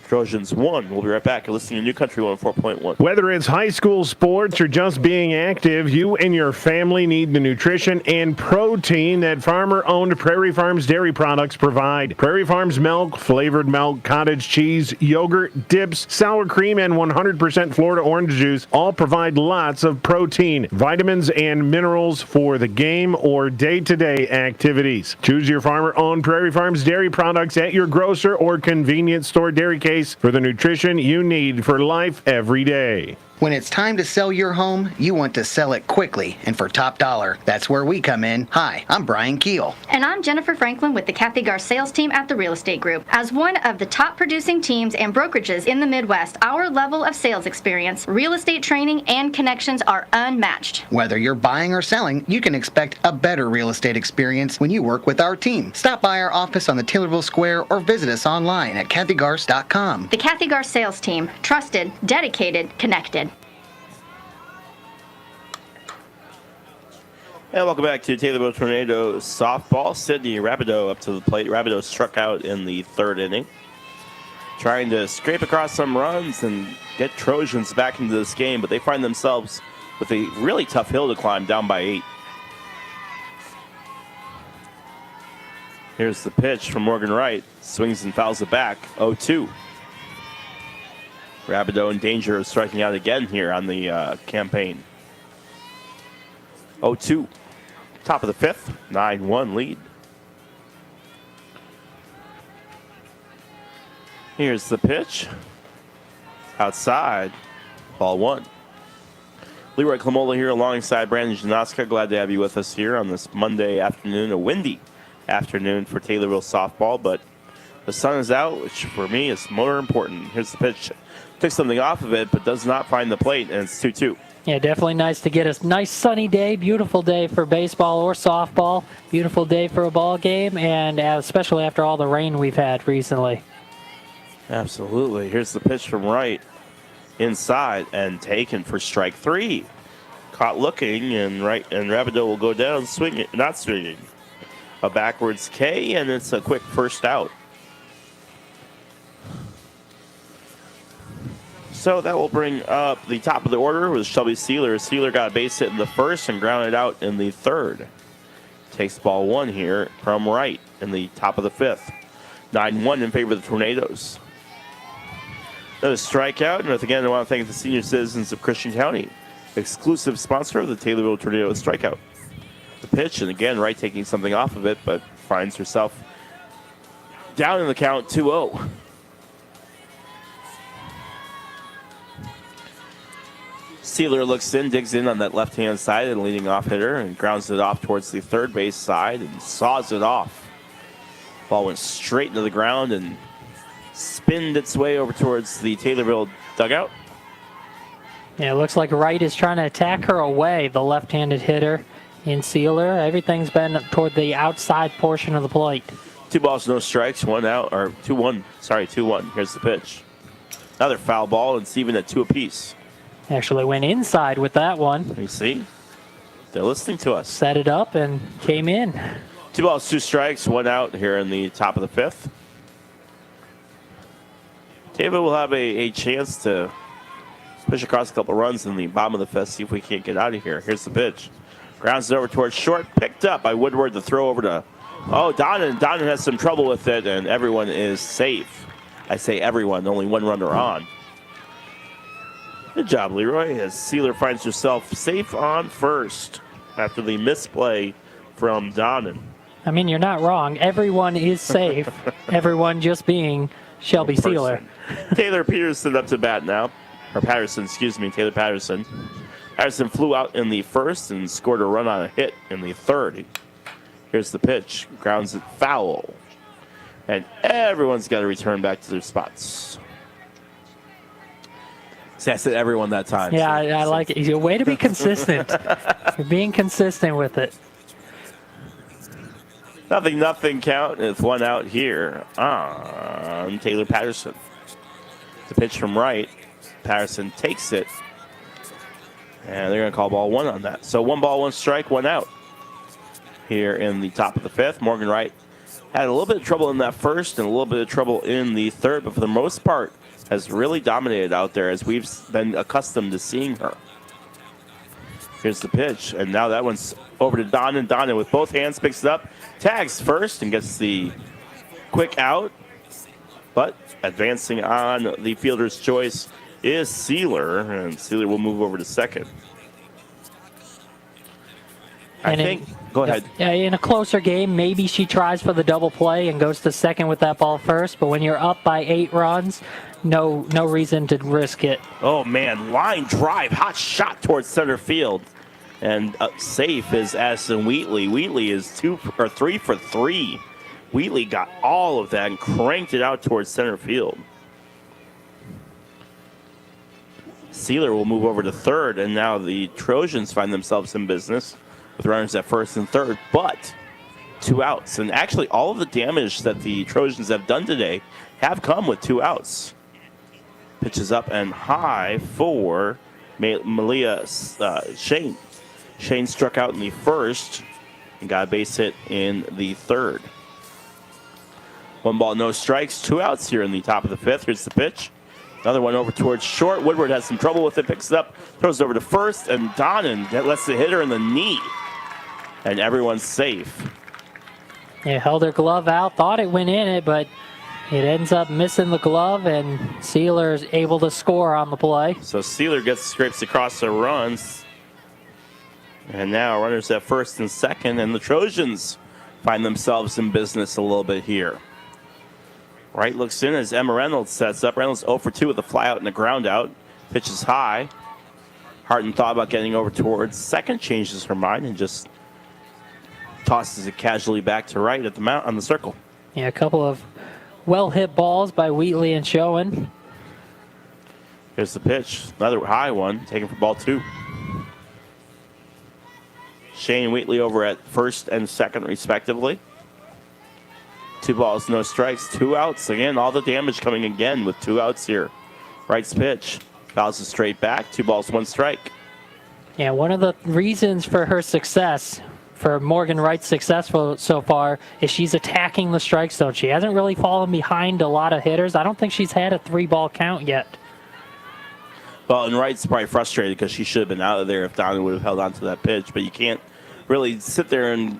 Trojans 1. We'll be right back. You're listening to New Country 104.1. Whether it's high school sports or just being active, you and your family need the nutrition and protein that farmer-owned Prairie Farms dairy products provide. Prairie Farms milk, flavored milk, cottage cheese, yogurt, dips, sour cream, and 100% Florida orange juice all provide lots of protein, vitamins, and minerals for the game or day-to-day activities. Choose your farmer-owned Prairie Farms dairy products at your grocer or convenience store dairy case for the nutrition you need for life every day. When it's time to sell your home, you want to sell it quickly and for top dollar. That's where we come in. Hi, I'm Brian Keel. And I'm Jennifer Franklin with the Kathy Gar sales team at the Real Estate Group. As one of the top producing teams and brokerages in the Midwest, our level of sales experience, real estate training, and connections are unmatched. Whether you're buying or selling, you can expect a better real estate experience when you work with our team. Stop by our office on the Taylorville Square or visit us online at kathygars.com. The Kathy Gar sales team, trusted, dedicated, connected. And welcome back to Taylorville Tornado Softball. Sydney Rapido up to the plate. Rapido struck out in the third inning, trying to scrape across some runs and get Trojans back into this game, but they find themselves with a really tough hill to climb, down by 8. Here's the pitch from Morgan Wright. Swings and fouls it back. 0-2. Rapido in danger of striking out again here on the campaign. 0-2. Top of the 5th. 9-1 lead. Here's the pitch. Outside. Ball 1. Leroy Clamola here alongside Brandon Janoska. Glad to have you with us here on this Monday afternoon. A windy afternoon for Taylorville softball, but the sun is out, which for me is more important. Here's the pitch. Took something off of it, but does not find the plate, and it's 2-2. Yeah, definitely nice to get a nice sunny day, beautiful day for baseball or softball, beautiful day for a ball game, and especially after all the rain we've had recently. Absolutely. Here's the pitch from Wright. Inside and taken for strike 3. Caught looking, and Rapido will go down swinging, not swinging. A backwards K, and it's a quick first out. So that will bring up the top of the order with Shelby Sealer. Sealer got a base hit in the first and grounded out in the third. Takes ball 1 here from Wright in the top of the 5th. 9-1 in favor of the Tornadoes. Another strikeout, and again, I want to thank the senior citizens of Christian County, exclusive sponsor of the Taylorville Tornado strikeout. The pitch, and again, Wright taking something off of it, but finds herself down in the count 2-0. Sealer looks in, digs in on that left-hand side and leading off hitter and grounds it off towards the third base side and saws it off. Ball went straight into the ground and spinned its way over towards the Taylorville dugout. Yeah, it looks like Wright is trying to attack her away, the left-handed hitter in Sealer. Everything's been toward the outside portion of the plate. 2 balls, no strikes, 1 out, or 2-1. Sorry, 2-1. Here's the pitch. Another foul ball, and it's even at 2 apiece. Actually went inside with that one. You see? They're listening to us. Set it up and came in. 2 balls, 2 strikes, 1 out here in the top of the 5th. Taylor will have a chance to push across a couple runs in the bottom of the 5th, see if we can't get out of here. Here's the pitch. Grounds it over towards short, picked up by Woodward. The throw over to, Donnan. Donnan has some trouble with it, and everyone is safe. I say everyone, only 1 runner on. Good job, Leroy, as Sealer finds herself safe on first after the misplay from Donnan. I mean, you're not wrong. Everyone is safe. Everyone just being Shelby Sealer. Taylor Peterson up to bat now. Or Patterson, excuse me, Taylor Patterson. Patterson flew out in the first and scored a run on a hit in the third. Here's the pitch. Grounds it foul. And everyone's got to return back to their spots. See, I said everyone that time. Yeah, I like it. You're way to be consistent. You're being consistent with it. Nothing count. It's 1 out here on Taylor Patterson. The pitch from Wright. Patterson takes it. And they're going to call ball 1 on that. So 1 ball, 1 strike, 1 out. Here in the top of the 5th. Morgan Wright had a little bit of trouble in that first and a little bit of trouble in the third, but for the most part has really dominated out there as we've been accustomed to seeing her. Here's the pitch, and now that one's over to Donnan. Donnan with both hands picks it up, tags first, and gets the quick out. But advancing on the fielder's choice is Sealer, and Sealer will move over to second. Go ahead. In a closer game, maybe she tries for the double play and goes to second with that ball first, but when you're up by 8 runs, no reason to risk it. Oh, man, line drive, hot shot towards center field. And safe is Addison Wheatley. Wheatley is 3 for 3. Wheatley got all of that and cranked it out towards center field. Sealer will move over to third, and now the Trojans find themselves in business with runners at first and third, but 2 outs. And actually, all of the damage that the Trojans have done today have come with 2 outs. Pitches up and high for Malia Shane. Shane struck out in the first and got a base hit in the third. 1 ball, no strikes, 2 outs here in the top of the 5th. Here's the pitch. Another one over towards short. Woodward has some trouble with it, picks it up, throws it over to first, and Donnan lets the hitter in the knee. And everyone's safe. Yeah, held her glove out, thought it went in it, but it ends up missing the glove, and Sealer is able to score on the play. So Sealer scrapes across the runs. And now runners at first and second, and the Trojans find themselves in business a little bit here. Right looks in as Emma Reynolds sets up. Reynolds 0 for 2 with a fly out and a ground out. Pitches high. Harton thought about getting over towards second, changes her mind, and just tosses it casually back to right at the mount on the circle. Yeah, a couple of well-hit balls by Wheatley and Schoen. Here's the pitch. Another high one, taken for ball 2. Shane Wheatley over at first and second, respectively. 2 balls, no strikes, 2 outs. Again, all the damage coming again with 2 outs here. Wright's pitch. Fouls it straight back. 2 balls, 1 strike. Yeah, one of the reasons for her success, for Morgan Wright's success so far, is she's attacking the strike zone. She hasn't really fallen behind a lot of hitters. I don't think she's had a 3-ball count yet. Well, and Wright's probably frustrated because she should have been out of there if Donnan would have held on to that pitch. But you can't really sit there and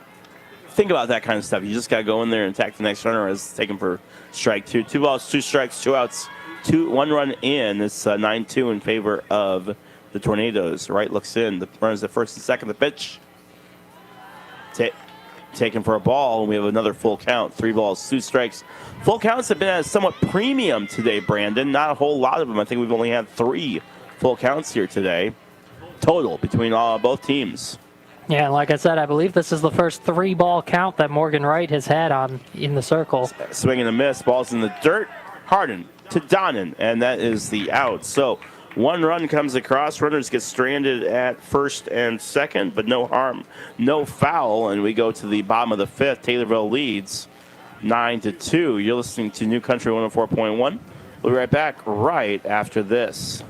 think about that kind of stuff. You just got to go in there and attack the next runner as taken for strike 2. 2 balls, 2 strikes, 2 outs, 1 run in. It's 9-2 in favor of the Tornadoes. Wright looks in. The runners at first and second. The pitch taken for a ball, and we have another full count. 3 balls, 2 strikes. Full counts have been at a somewhat premium today, Brandon. Not a whole lot of them. I think we've only had 3 full counts here today, total between both teams. Yeah, and like I said, I believe this is the first 3-ball count that Morgan Wright has had in the circle. Swing and a miss. Ball's in the dirt. Harden to Donnan, and that is the out. So 1 run comes across. Runners get stranded at first and second, but no harm, no foul, and we go to the bottom of the 5th. Taylorville leads 9-2. You're listening to New Country 104.1. We'll be right back right after this.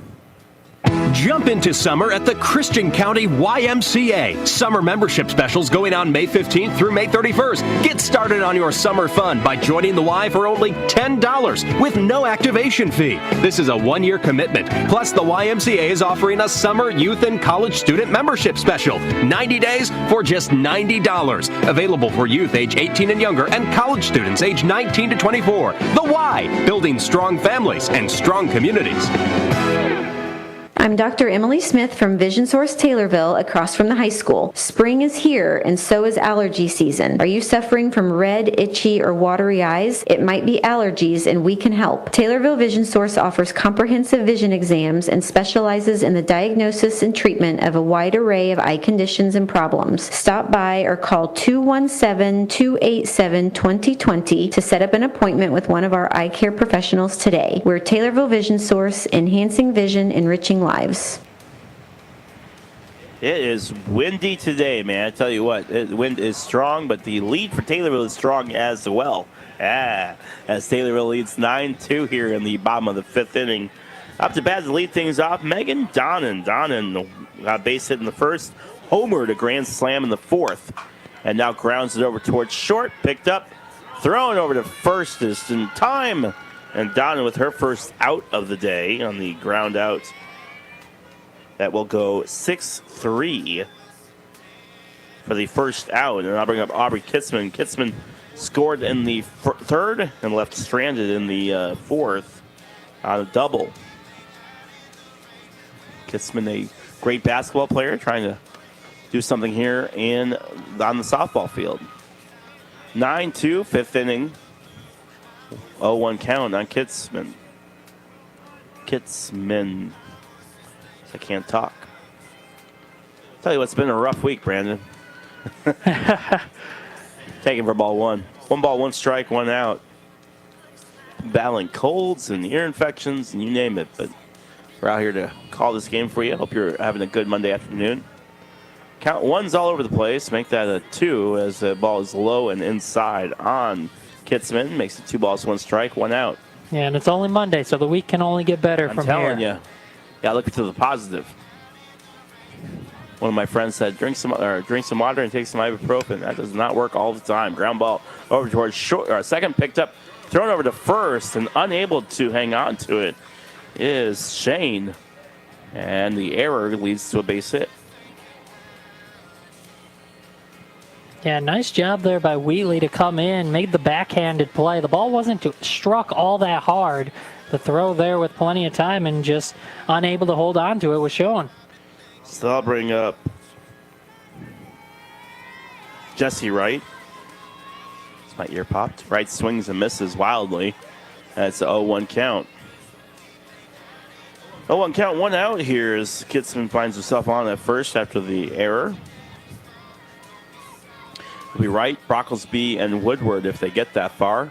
Jump into summer at the Christian County YMCA. Summer membership specials going on May 15th through May 31st. Get started on your summer fun by joining the Y for only $10 with no activation fee. This is a 1-year commitment. Plus, the YMCA is offering a summer youth and college student membership special. 90 days for just $90. Available for youth age 18 and younger and college students age 19 to 24. The Y, building strong families and strong communities. I'm Dr. Emily Smith from Vision Source Taylorville across from the high school. Spring is here and so is allergy season. Are you suffering from red, itchy, or watery eyes? It might be allergies and we can help. Taylorville Vision Source offers comprehensive vision exams and specializes in the diagnosis and treatment of a wide array of eye conditions and problems. Stop by or call 217-287-2020 to set up an appointment with one of our eye care professionals today. We're Taylorville Vision Source, enhancing vision, enriching lives. It is windy today, man. I tell you what, the wind is strong, but the lead for Taylorville is strong as well. As Taylorville leads 9-2 here in the bottom of the 5th inning. Up to bat to lead things off, Megan Donnan. Donnan got base hit in the first, homered a grand slam in the 4th, and now grounds it over towards short, picked up, thrown over to first just in time, and Donnan with her first out of the day on the ground out. That will go 6-3 for the first out. And I'll bring up Aubrey Kitzman. Kitzman scored in the 3rd and left stranded in the 4th on a double. Kitzman, a great basketball player, trying to do something here on the softball field. 9-2, 5th inning. 0-1 count on Kitzman. I can't talk. Tell you what, it's been a rough week, Brandon. Taking for ball 1. 1 ball, 1 strike, 1 out. Battling colds and ear infections and you name it. But we're out here to call this game for you. Hope you're having a good Monday afternoon. Count 1's all over the place. Make that a 2 as the ball is low and inside on Kitzman. Makes it 2 balls, 1 strike, 1 out. Yeah, and it's only Monday, so the week can only get better from here. I'm telling you. Yeah, look to the positive. One of my friends said, drink some water and take some ibuprofen. That does not work all the time. Ground ball over towards short. Second picked up, thrown over to first, and unable to hang on to it is Shane. And the error leads to a base hit. Yeah, nice job there by Wheatley to come in, made the backhanded play. The ball wasn't struck all that hard. The throw there with plenty of time and just unable to hold on to it was shown. So I'll bring up Jesse Wright. My ear popped. Wright swings and misses wildly. That's an 0-1 count. 0-1 count, 1 out here as Kitzman finds himself on at first after the error. It'll be Wright, Brocklesby, and Woodward if they get that far.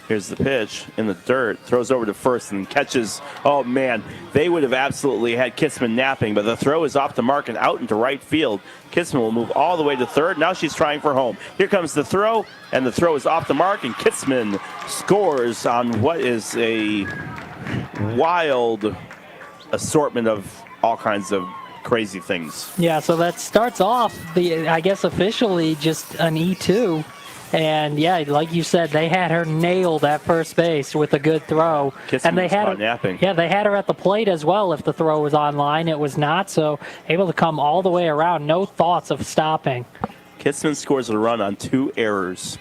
Here's the pitch in the dirt. Throws over to first and catches. Oh, man. They would have absolutely had Kitzman napping, but the throw is off the mark and out into right field. Kitzman will move all the way to third. Now she's trying for home. Here comes the throw, and the throw is off the mark, and Kitzman scores on what is a wild assortment of all kinds of crazy things. Yeah, so that starts off, I guess officially, just an E2. And yeah, like you said, they had her nailed at first base with a good throw. And they had her napping. Yeah, they had her at the plate as well. If the throw was on line, it was not. So able to come all the way around, no thoughts of stopping. Kitzman scores a run on 2 errors.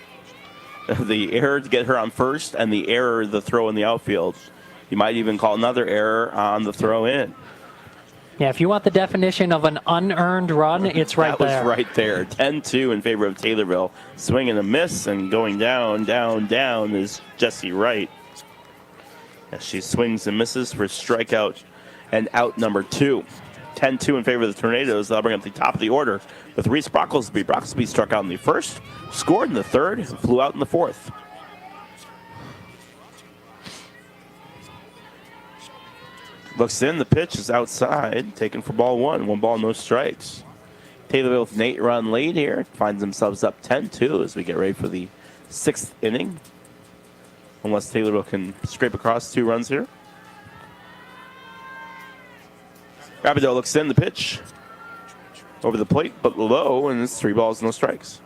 The error to get her on first, and the error, the throw in the outfield. You might even call another error on the throw in. Yeah, if you want the definition of an unearned run, it's right there. That was right there. 10-2 in favor of Taylorville. Swing and a miss, and going down, down, down is Jesse Wright. As she swings and misses for strikeout and out number 2. 10-2 in favor of the Tornadoes. They'll bring up the top of the order with Reese Brocklesby. Brocklesby struck out in the first, scored in the third, and flew out in the fourth. Looks in, the pitch is outside, taken for ball 1. 1 ball, no strikes. Taylorville with an 8-run lead here. Finds themselves up 10-2 as we get ready for the 6th inning. Unless Taylorville can scrape across 2 runs here. Rabideau looks in, the pitch. Over the plate, but low, and it's 3 balls, no strikes.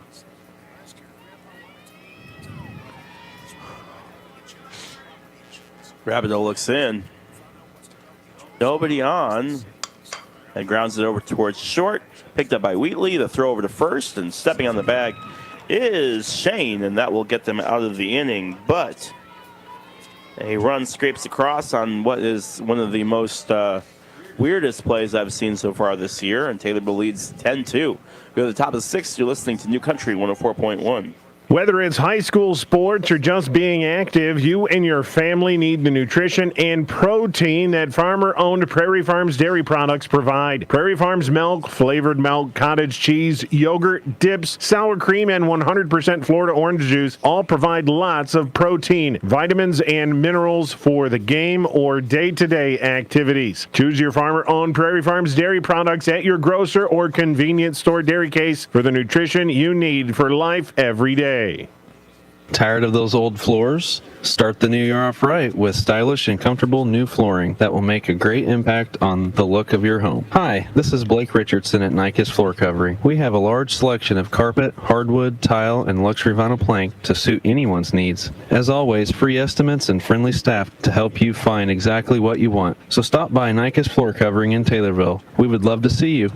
Rabideau looks in. Nobody on. And grounds it over towards short. Picked up by Wheatley. The throw over to first. And stepping on the bag is Shane. And that will get them out of the inning. But a run scrapes across on what is one of the most weirdest plays I've seen so far this year. And Taylorville leads 10-2. Go to the top of the 6th. You're listening to New Country 104.1. Whether it's high school sports or just being active, you and your family need the nutrition and protein that farmer-owned Prairie Farms dairy products provide. Prairie Farms milk, flavored milk, cottage cheese, yogurt, dips, sour cream, and 100% Florida orange juice all provide lots of protein, vitamins, and minerals for the game or day-to-day activities. Choose your farmer-owned Prairie Farms dairy products at your grocer or convenience store dairy case for the nutrition you need for life every day. Tired of those old floors? Start the new year off right with stylish and comfortable new flooring that will make a great impact on the look of your home. Hi, this is Blake Richardson at Nikes Floor Covering. We have a large selection of carpet, hardwood, tile, and luxury vinyl plank to suit anyone's needs. As always, free estimates and friendly staff to help you find exactly what you want. So stop by Nikes Floor Covering in Taylorville. We would love to see you.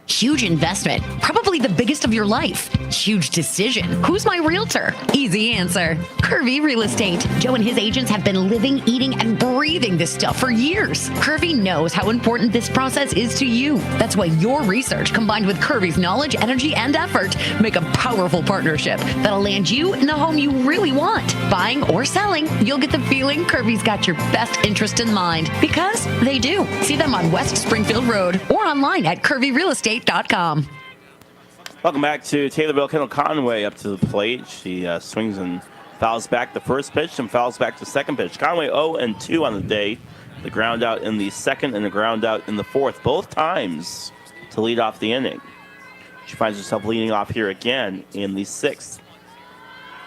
Huge investment, probably the biggest of your life. Huge decision. Who's my realtor? Easy answer. Curvy Real Estate. Joe and his agents have been living, eating, and breathing this stuff for years. Curvy knows how important this process is to you. That's why your research, combined with Curvy's knowledge, energy, and effort, make a powerful partnership that'll land you in the home you really want. Buying or selling, you'll get the feeling Curvy's got your best interest in mind. Because they do. See them on West Springfield Road or online at curvyrealestate.com. Welcome back to Taylorville. Kendall Conway up to the plate. She swings and fouls back the first pitch and fouls back the second pitch. Conway 0-2 on the day. The ground out in the second and the ground out in the fourth, both times to lead off the inning. She finds herself leading off here again in the 6th.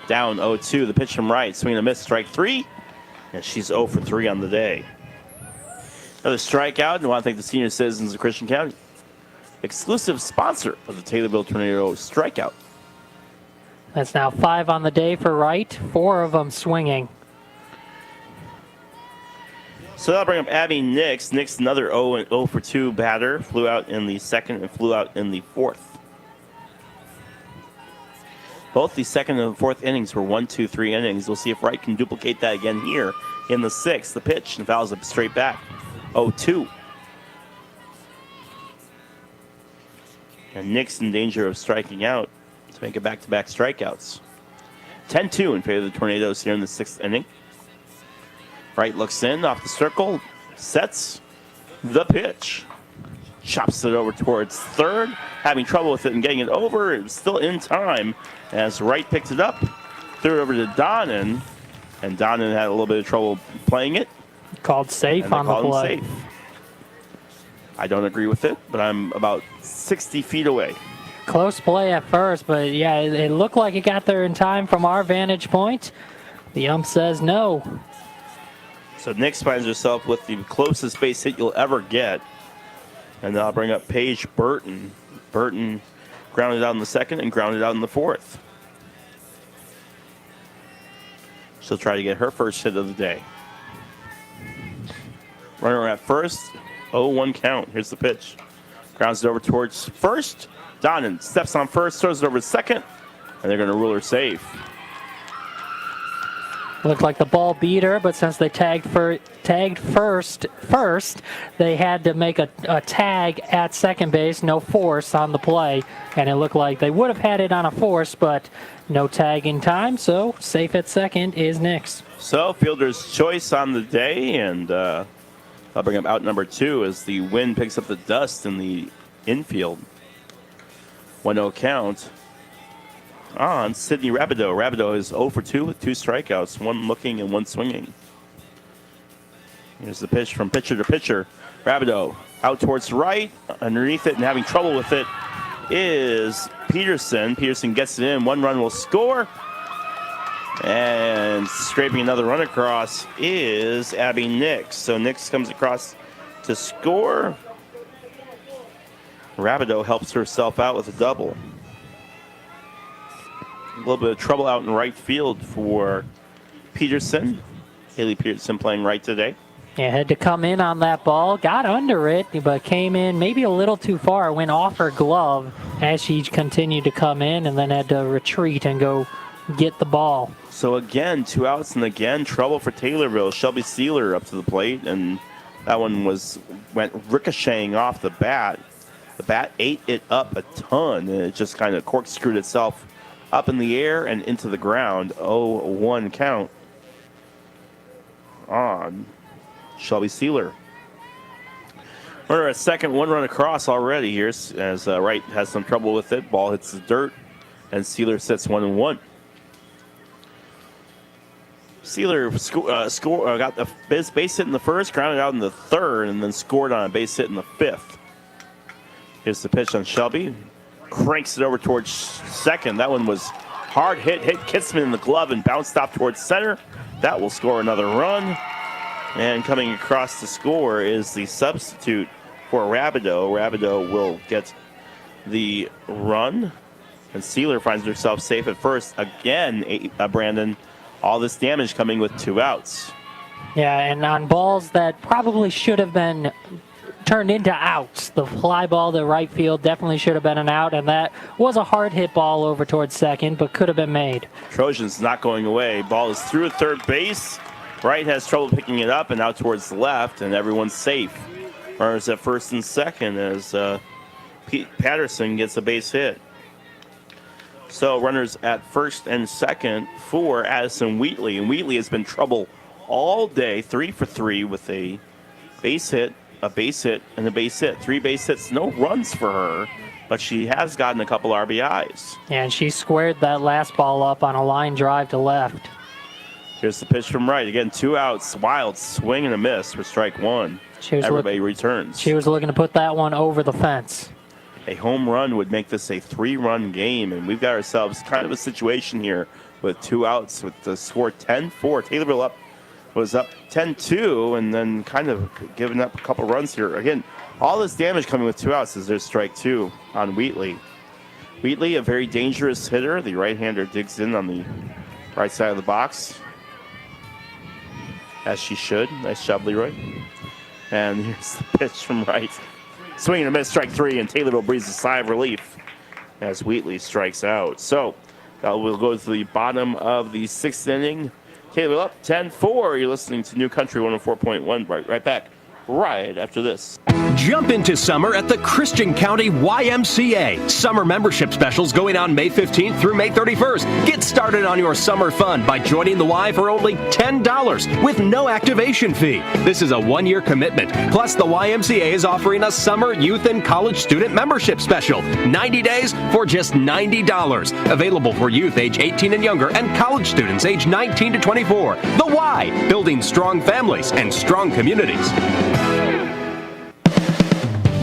Down 0-2. The pitch from right. Swing and a miss. Strike 3. And she's 0 for 3 on the day. Another strikeout. And I want to thank the senior citizens of Christian County. exclusive sponsor of the Taylorville Tornado Strikeout. That's now 5 on the day for Wright, 4 of them swinging. So that'll bring up Abby Nix. Nix, another 0 for 2 batter. Flew out in the second and flew out in the fourth. Both the second and fourth innings were 1-2-3 innings. We'll see if Wright can duplicate that again here in the sixth. The pitch and fouls it straight back. 0-2. And Nix in danger of striking out to make it back-to-back strikeouts. 10-2 in favor of the Tornadoes here in the sixth inning. Wright looks in off the circle, sets the pitch. Chops it over towards third, having trouble with it and getting it over. It's still in time as Wright picked it up, threw it over to Donnan, and Donnan had a little bit of trouble playing it. Called safe on the play. Safe. I don't agree with it, but I'm about 60 feet away. Close play at first, but yeah, it looked like it got there in time from our vantage point. The ump says no. So Nix finds herself with the closest base hit you'll ever get. And then I'll bring up Paige Burton. Burton grounded out in the second and grounded out in the fourth. She'll try to get her first hit of the day. Runner at first, 0-1 count. Here's the pitch. Grounds it over towards first. Donnan steps on first, throws it over to second, and they're going to rule her safe. Looked like the ball beat her, but since they tagged first, they had to make a tag at second base, no force on the play, and it looked like they would have had it on a force, but no tag in time, so safe at second is Nix. So fielder's choice on the day, and I'll bring up out number 2 as the wind picks up the dust in the infield. 1-0 count on Sydney Rabideau. Rabideau is 0 for 2 with 2 strikeouts, 1 looking and 1 swinging. Here's the pitch from pitcher to pitcher. Rabideau out towards right, underneath it and having trouble with it is Peterson. Peterson gets it in, 1 run will score. And scraping another run across is Abby Nix. So Nix comes across to score. Rabideau helps herself out with a double. A little bit of trouble out in right field for Peterson. Haley Peterson playing right today. Yeah, had to come in on that ball. Got under it, but came in maybe a little too far. Went off her glove as she continued to come in and then had to retreat and go get the ball. So again, 2 outs and again trouble for Taylorville. Shelby Sealer up to the plate, and that one went ricocheting off the bat. The bat ate it up a ton, and it just kind of corkscrewed itself up in the air and into the ground. 0-1 count on Shelby Sealer. Runner at second, 1 run across already here as Wright has some trouble with it. Ball hits the dirt, and Sealer sits 1-1. Sealer got the base hit in the first, grounded out in the third, and then scored on a base hit in the fifth. Here's the pitch on Shelby. Cranks it over towards second. That one was hard hit Kitzman in the glove and bounced off towards center. That will score another run. And coming across to score is the substitute for Rabideau. Rabideau will get the run. And Sealer finds herself safe at first. Again, Brandon, all this damage coming with 2 outs. Yeah, and on balls that probably should have been turned into outs. The fly ball to right field definitely should have been an out, and that was a hard hit ball over towards second, but could have been made. Trojans not going away. Ball is through at third base. Wright has trouble picking it up and out towards the left, and everyone's safe. Runners at first and second as Pete Patterson gets a base hit. So runners at first and second for Addison Wheatley, and Wheatley has been trouble all day, 3 for 3 with a base hit, a base hit, and a base hit. 3 base hits, no runs for her, but she has gotten a couple RBIs. And she squared that last ball up on a line drive to left. Here's the pitch from right. Again, 2 outs, wild swing and a miss for strike 1. Everybody returns. She was looking to put that one over the fence. A home run would make this a 3-run game, and we've got ourselves kind of a situation here with 2 outs with the score 10-4. Taylorville was up 10-2 and then kind of giving up a couple runs here. Again, All this damage coming with 2 outs as there's strike 2 on Wheatley. Wheatley, a very dangerous hitter. The right-hander digs in on the right side of the box, as she should. Nice job, Leroy. And here's the pitch from right. Swing and a miss, strike 3, and Taylorville breathes a sigh of relief as Wheatley strikes out. So we'll go to the bottom of the 6th inning. Taylorville up 10-4. You're listening to New Country 104.1. Right back right after this. Jump into summer at the Christian County YMCA. Summer membership specials going on May 15th through May 31st. Get started on your summer fun by joining the Y for only $10 with no activation fee. This is a 1-year commitment. Plus, the YMCA is offering a summer youth and college student membership special. 90 days for just $90. Available for youth age 18 and younger and college students age 19 to 24. The Y, building strong families and strong communities.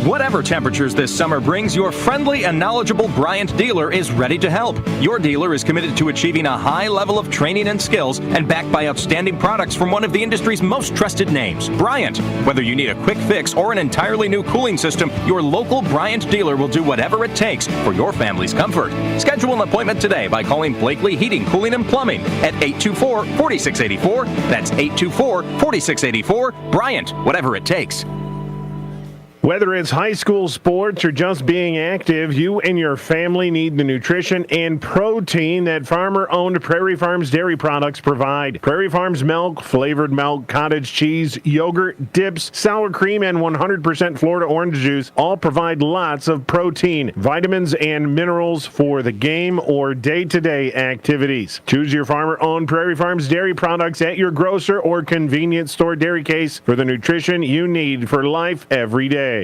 Whatever temperatures this summer brings, your friendly and knowledgeable Bryant dealer is ready to help. Your dealer is committed to achieving a high level of training and skills and backed by outstanding products from one of the industry's most trusted names, Bryant. Whether you need a quick fix or an entirely new cooling system, your local Bryant dealer will do whatever it takes for your family's comfort. Schedule an appointment today by calling Blakely Heating, Cooling, and Plumbing at 824-4684. That's 824-4684. Bryant, whatever it takes. Whether it's high school sports or just being active, you and your family need the nutrition and protein that farmer-owned Prairie Farms dairy products provide. Prairie Farms milk, flavored milk, cottage cheese, yogurt, dips, sour cream, and 100% Florida orange juice all provide lots of protein, vitamins, and minerals for the game or day-to-day activities. Choose your farmer-owned Prairie Farms dairy products at your grocer or convenience store dairy case for the nutrition you need for life every day. And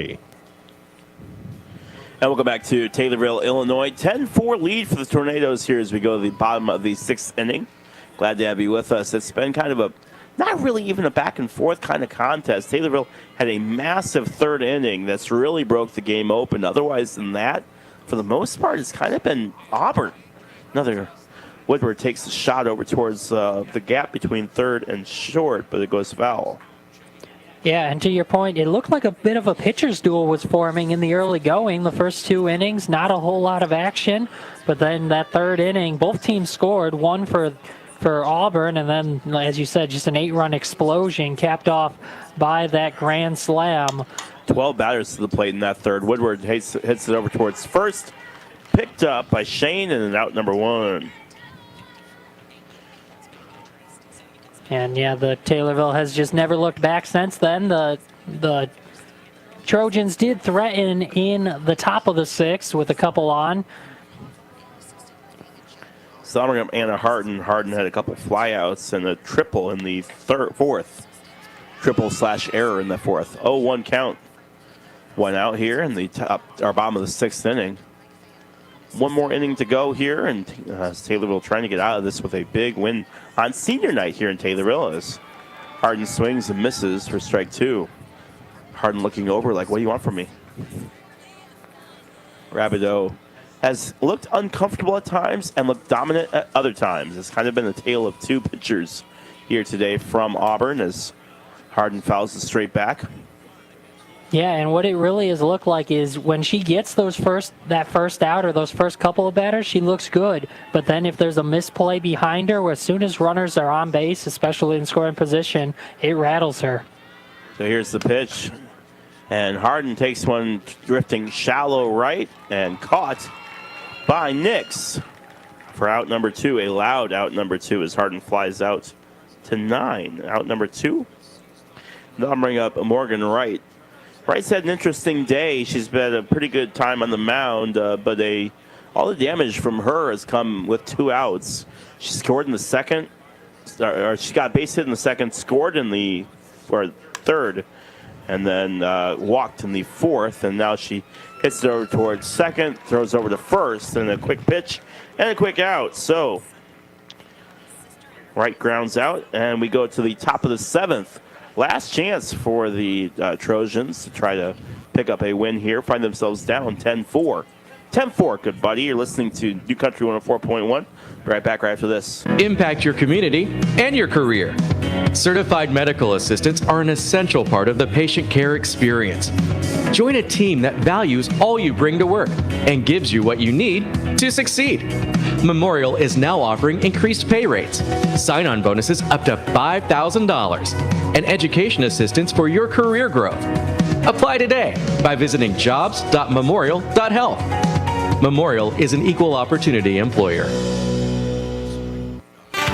welcome back to Taylorville, Illinois. 10-4 lead for the Tornadoes here as we go to the bottom of the 6th inning. Glad to have you with us. It's been kind of not really even a back and forth kind of contest. Taylorville had a massive 3rd inning that's really broke the game open. Otherwise than that, for the most part, it's kind of been Auburn. Woodward takes the shot over towards the gap between 3rd and short, but it goes foul. Yeah, and to your point, it looked like a bit of a pitcher's duel was forming in the early going. The first 2 innings, not a whole lot of action. But then that 3rd inning, both teams scored, one for Auburn, and then, as you said, just an 8-run explosion capped off by that grand slam. 12 batters to the plate in that 3rd. Woodward hits it over towards first. Picked up by Shane, and an out number 1. And yeah, the Taylorville has just never looked back since then. The Trojans did threaten in the top of the 6th with a couple on. Summing up Anna Harden. Harden had a couple flyouts and a triple in the 4th. Triple/error in the 4th. 0-1 count. 1 out here in the bottom of the 6th inning. 1 more inning to go here, and Taylorville trying to get out of this with a big win on senior night here in Taylorville as Harden swings and misses for strike 2. Harden looking over like, what do you want from me? Rabideau has looked uncomfortable at times and looked dominant at other times. It's kind of been a tale of 2 pitchers here today from Auburn as Harden fouls it straight back. Yeah, and what it really has looked like is when she gets that first out or those first couple of batters, she looks good. But then if there's a misplay behind her, where as soon as runners are on base, especially in scoring position, it rattles her. So here's the pitch. And Harden takes one drifting shallow right and caught by Nix for out number 2. A loud out number 2 as Harden flies out to 9. Out number 2. Now bring up Morgan Wright. Wright's had an interesting day. She's been a pretty good time on the mound, but all the damage from her has come with 2 outs. She scored in the 2nd, or she got base hit in the 2nd, scored in the 3rd, and then walked in the 4th, and now she hits it over towards 2nd, throws over to 1st, and a quick pitch and a quick out. So Wright grounds out, and we go to the top of the 7th. Last chance for the Trojans to try to pick up a win here. Find themselves down 10-4 10-4. Good buddy. You're listening to New Country 104.1. Be right back right after this. Impact your community and your career. Certified medical assistants are an essential part of the patient care experience. Join a team that values all you bring to work and gives you what you need to succeed. Memorial is now offering increased pay rates, sign-on bonuses up to $5,000, and education assistance for your career growth. Apply today by visiting jobs.memorial.health. Memorial is an equal opportunity employer.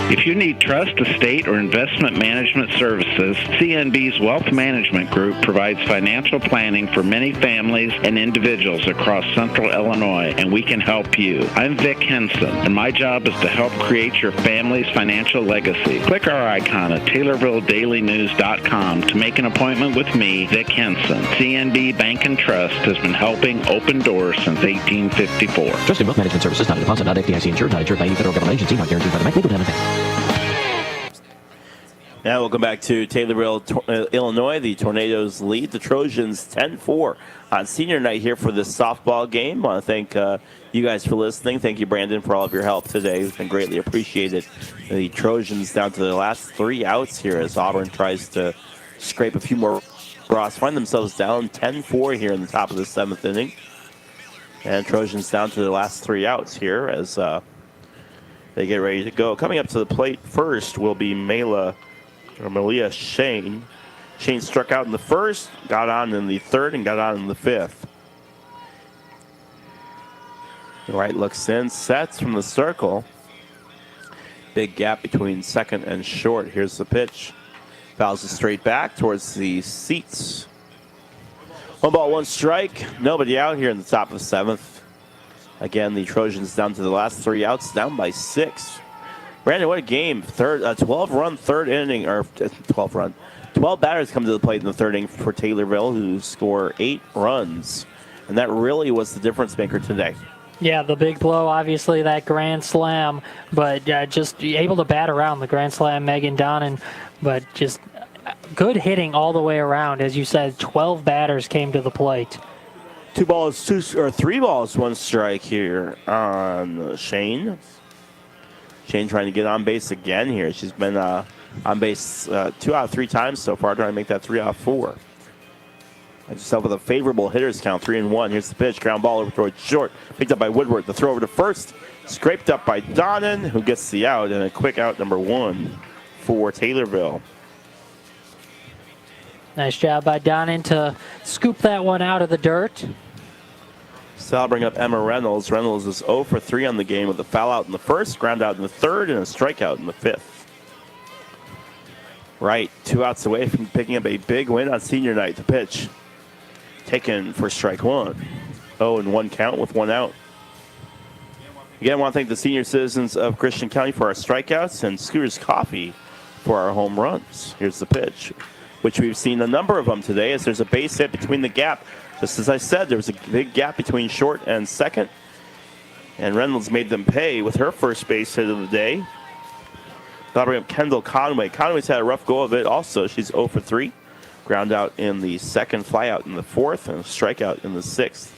If you need trust, estate, or investment management services, CNB's Wealth Management Group provides financial planning for many families and individuals across central Illinois, and we can help you. I'm Vic Henson, and my job is to help create your family's financial legacy. Click our icon at TaylorvilleDailyNews.com to make an appointment with me, Vic Henson. CNB Bank and Trust has been helping open doors since 1854. Trust in Wealth Management Services, not a deposit, not FDIC insured, not insured by any federal government agency, not guaranteed by the bank, legal benefit. Now welcome back to Taylorville, Illinois. The Tornadoes lead the Trojans 10-4 on senior night here for this softball game. I want to thank you guys for listening. Thank you, Brandon, for all of your help today. It's been greatly appreciated. The Trojans down to the last 3 outs here as Auburn tries to scrape a few more draws. Find themselves down 10-4 here in the top of the 7th inning. And Trojans down to the last 3 outs here as they get ready to go. Coming up to the plate first will be Malia Shane. Shane struck out in the first, got on in the third, and got on in the 5th. The right looks in, sets from the circle. Big gap between second and short. Here's the pitch. Fouls it straight back towards the seats. 1 ball, 1 strike. Nobody out here in the top of the 7th. Again, the Trojans down to the last 3 outs, down by 6. Brandon, what a game. 12-run third inning, or 12 batters come to the plate in the third inning for Taylorville, who score 8 runs. And that really was the difference maker today. Yeah, the big blow, obviously, that grand slam, but just able to bat around the grand slam, Megan Donnan, but just good hitting all the way around. As you said, 12 batters came to the plate. 3 balls, 1 strike here on Shane. Shane trying to get on base again here. She's been on base 2 out of 3 times so far, trying to make that 3 out of 4. Herself with a favorable hitters count, 3-1. Here's the pitch, ground ball over towards short, picked up by Woodward. The throw over to first, scraped up by Donnan, who gets the out, and a quick out number 1 for Taylorville. Nice job by Donnan to scoop that one out of the dirt. So I'll bring up Emma Reynolds. Reynolds is 0 for 3 on the game with a foul out in the first, ground out in the third, and a strikeout in the 5th. Right, 2 outs away from picking up a big win on senior night. The pitch taken for strike 1. 0-1 count with 1 out. Again, I want to thank the senior citizens of Christian County for our strikeouts and Scooters Coffee for our home runs. Here's the pitch, which we've seen a number of them today as there's a base hit between the gap. Just as I said, there was a big gap between short and second. And Reynolds made them pay with her first base hit of the day. I'll bring up Kendall Conway. Conway's had a rough go of it also. She's 0 for 3. Ground out in the second, fly out in the 4th, and a strikeout in the 6th.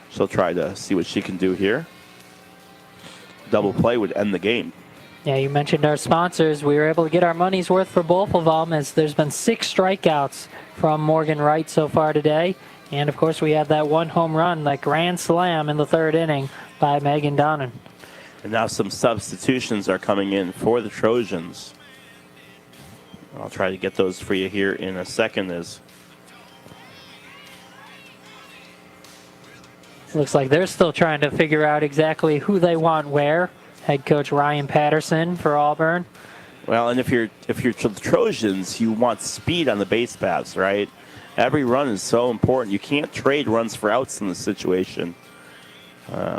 She'll try to see what she can do here. Double play would end the game. Yeah, you mentioned our sponsors. We were able to get our money's worth for both of them as there's been 6 strikeouts from Morgan Wright so far today. And, of course, we had that 1 home run, that grand slam in the 3rd inning by Megan Donnan. And now some substitutions are coming in for the Trojans. I'll try to get those for you here in a second. Looks like they're still trying to figure out exactly who they want where. Head coach Ryan Patterson for Auburn. Well, and if you're the Trojans, you want speed on the base paths, right? Every run is so important. You can't trade runs for outs in this situation.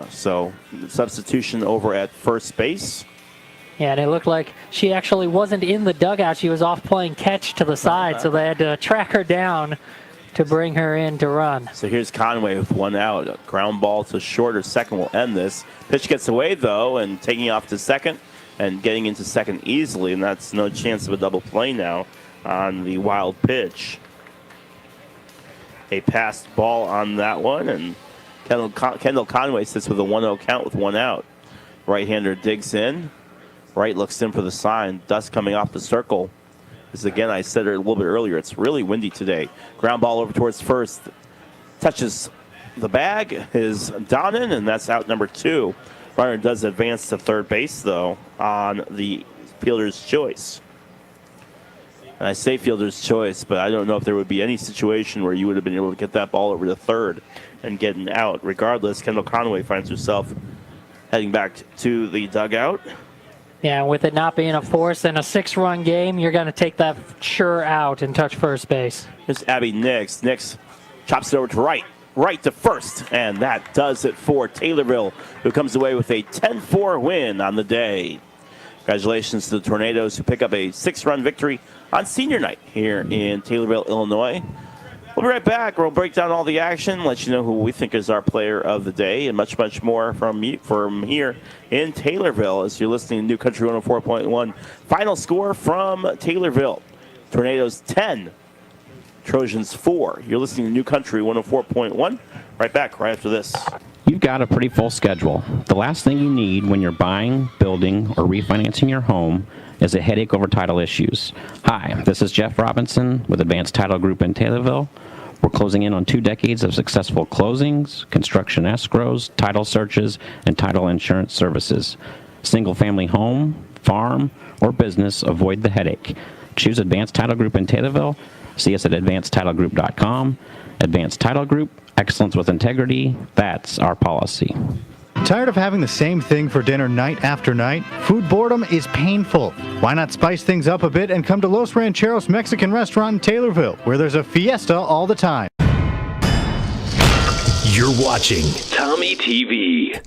So substitution over at first base. Yeah, and it looked like she actually wasn't in the dugout. She was off playing catch to the side, so they had to track her down to bring her in to run. So here's Conway with 1 out. A ground ball to short or second will end this. Pitch gets away, though, and taking off to second and getting into second easily, and that's no chance of a double play now on the wild pitch. A passed ball on that one, and Kendall Conway sits with a 1-0 count with one out. Right-hander digs in. Right looks in for the sign. Dust coming off the circle. As again, I said it a little bit earlier, it's really windy today. Ground ball over towards first. Touches the bag is Donnan, and that's out number 2. Runner does advance to third base, though, on the fielder's choice. And I say fielder's choice, but I don't know if there would be any situation where you would have been able to get that ball over to third and get an out. Regardless, Kendall Conway finds herself heading back to the dugout. Yeah, with it not being a force and a 6-run game, you're going to take that sure out and touch first base. Here's Abby Nix. Nix chops it over to right to first, and that does it for Taylorville, who comes away with a 10-4 win on the day. Congratulations to the Tornadoes, who pick up a 6-run victory on senior night here in Taylorville, Illinois. We'll be right back. We'll break down all the action, let you know who we think is our player of the day, and much, much more from here in Taylorville as you're listening to New Country 104.1. Final score from Taylorville. Tornadoes 10, Trojans 4. You're listening to New Country 104.1. Right back right after this. You've got a pretty full schedule. The last thing you need when you're buying, building, or refinancing your home is a headache over title issues. Hi, this is Jeff Robinson with Advanced Title Group in Taylorville. We're closing in on 2 decades of successful closings, construction escrows, title searches, and title insurance services. Single-family home, farm, or business, avoid the headache. Choose Advanced Title Group in Taylorville. See us at advancedtitlegroup.com. Advanced Title Group, excellence with integrity, that's our policy. Tired of having the same thing for dinner night after night? Food boredom is painful. Why not spice things up a bit and come to Los Rancheros Mexican Restaurant in Taylorville, where there's a fiesta all the time? You're watching Tommy TV.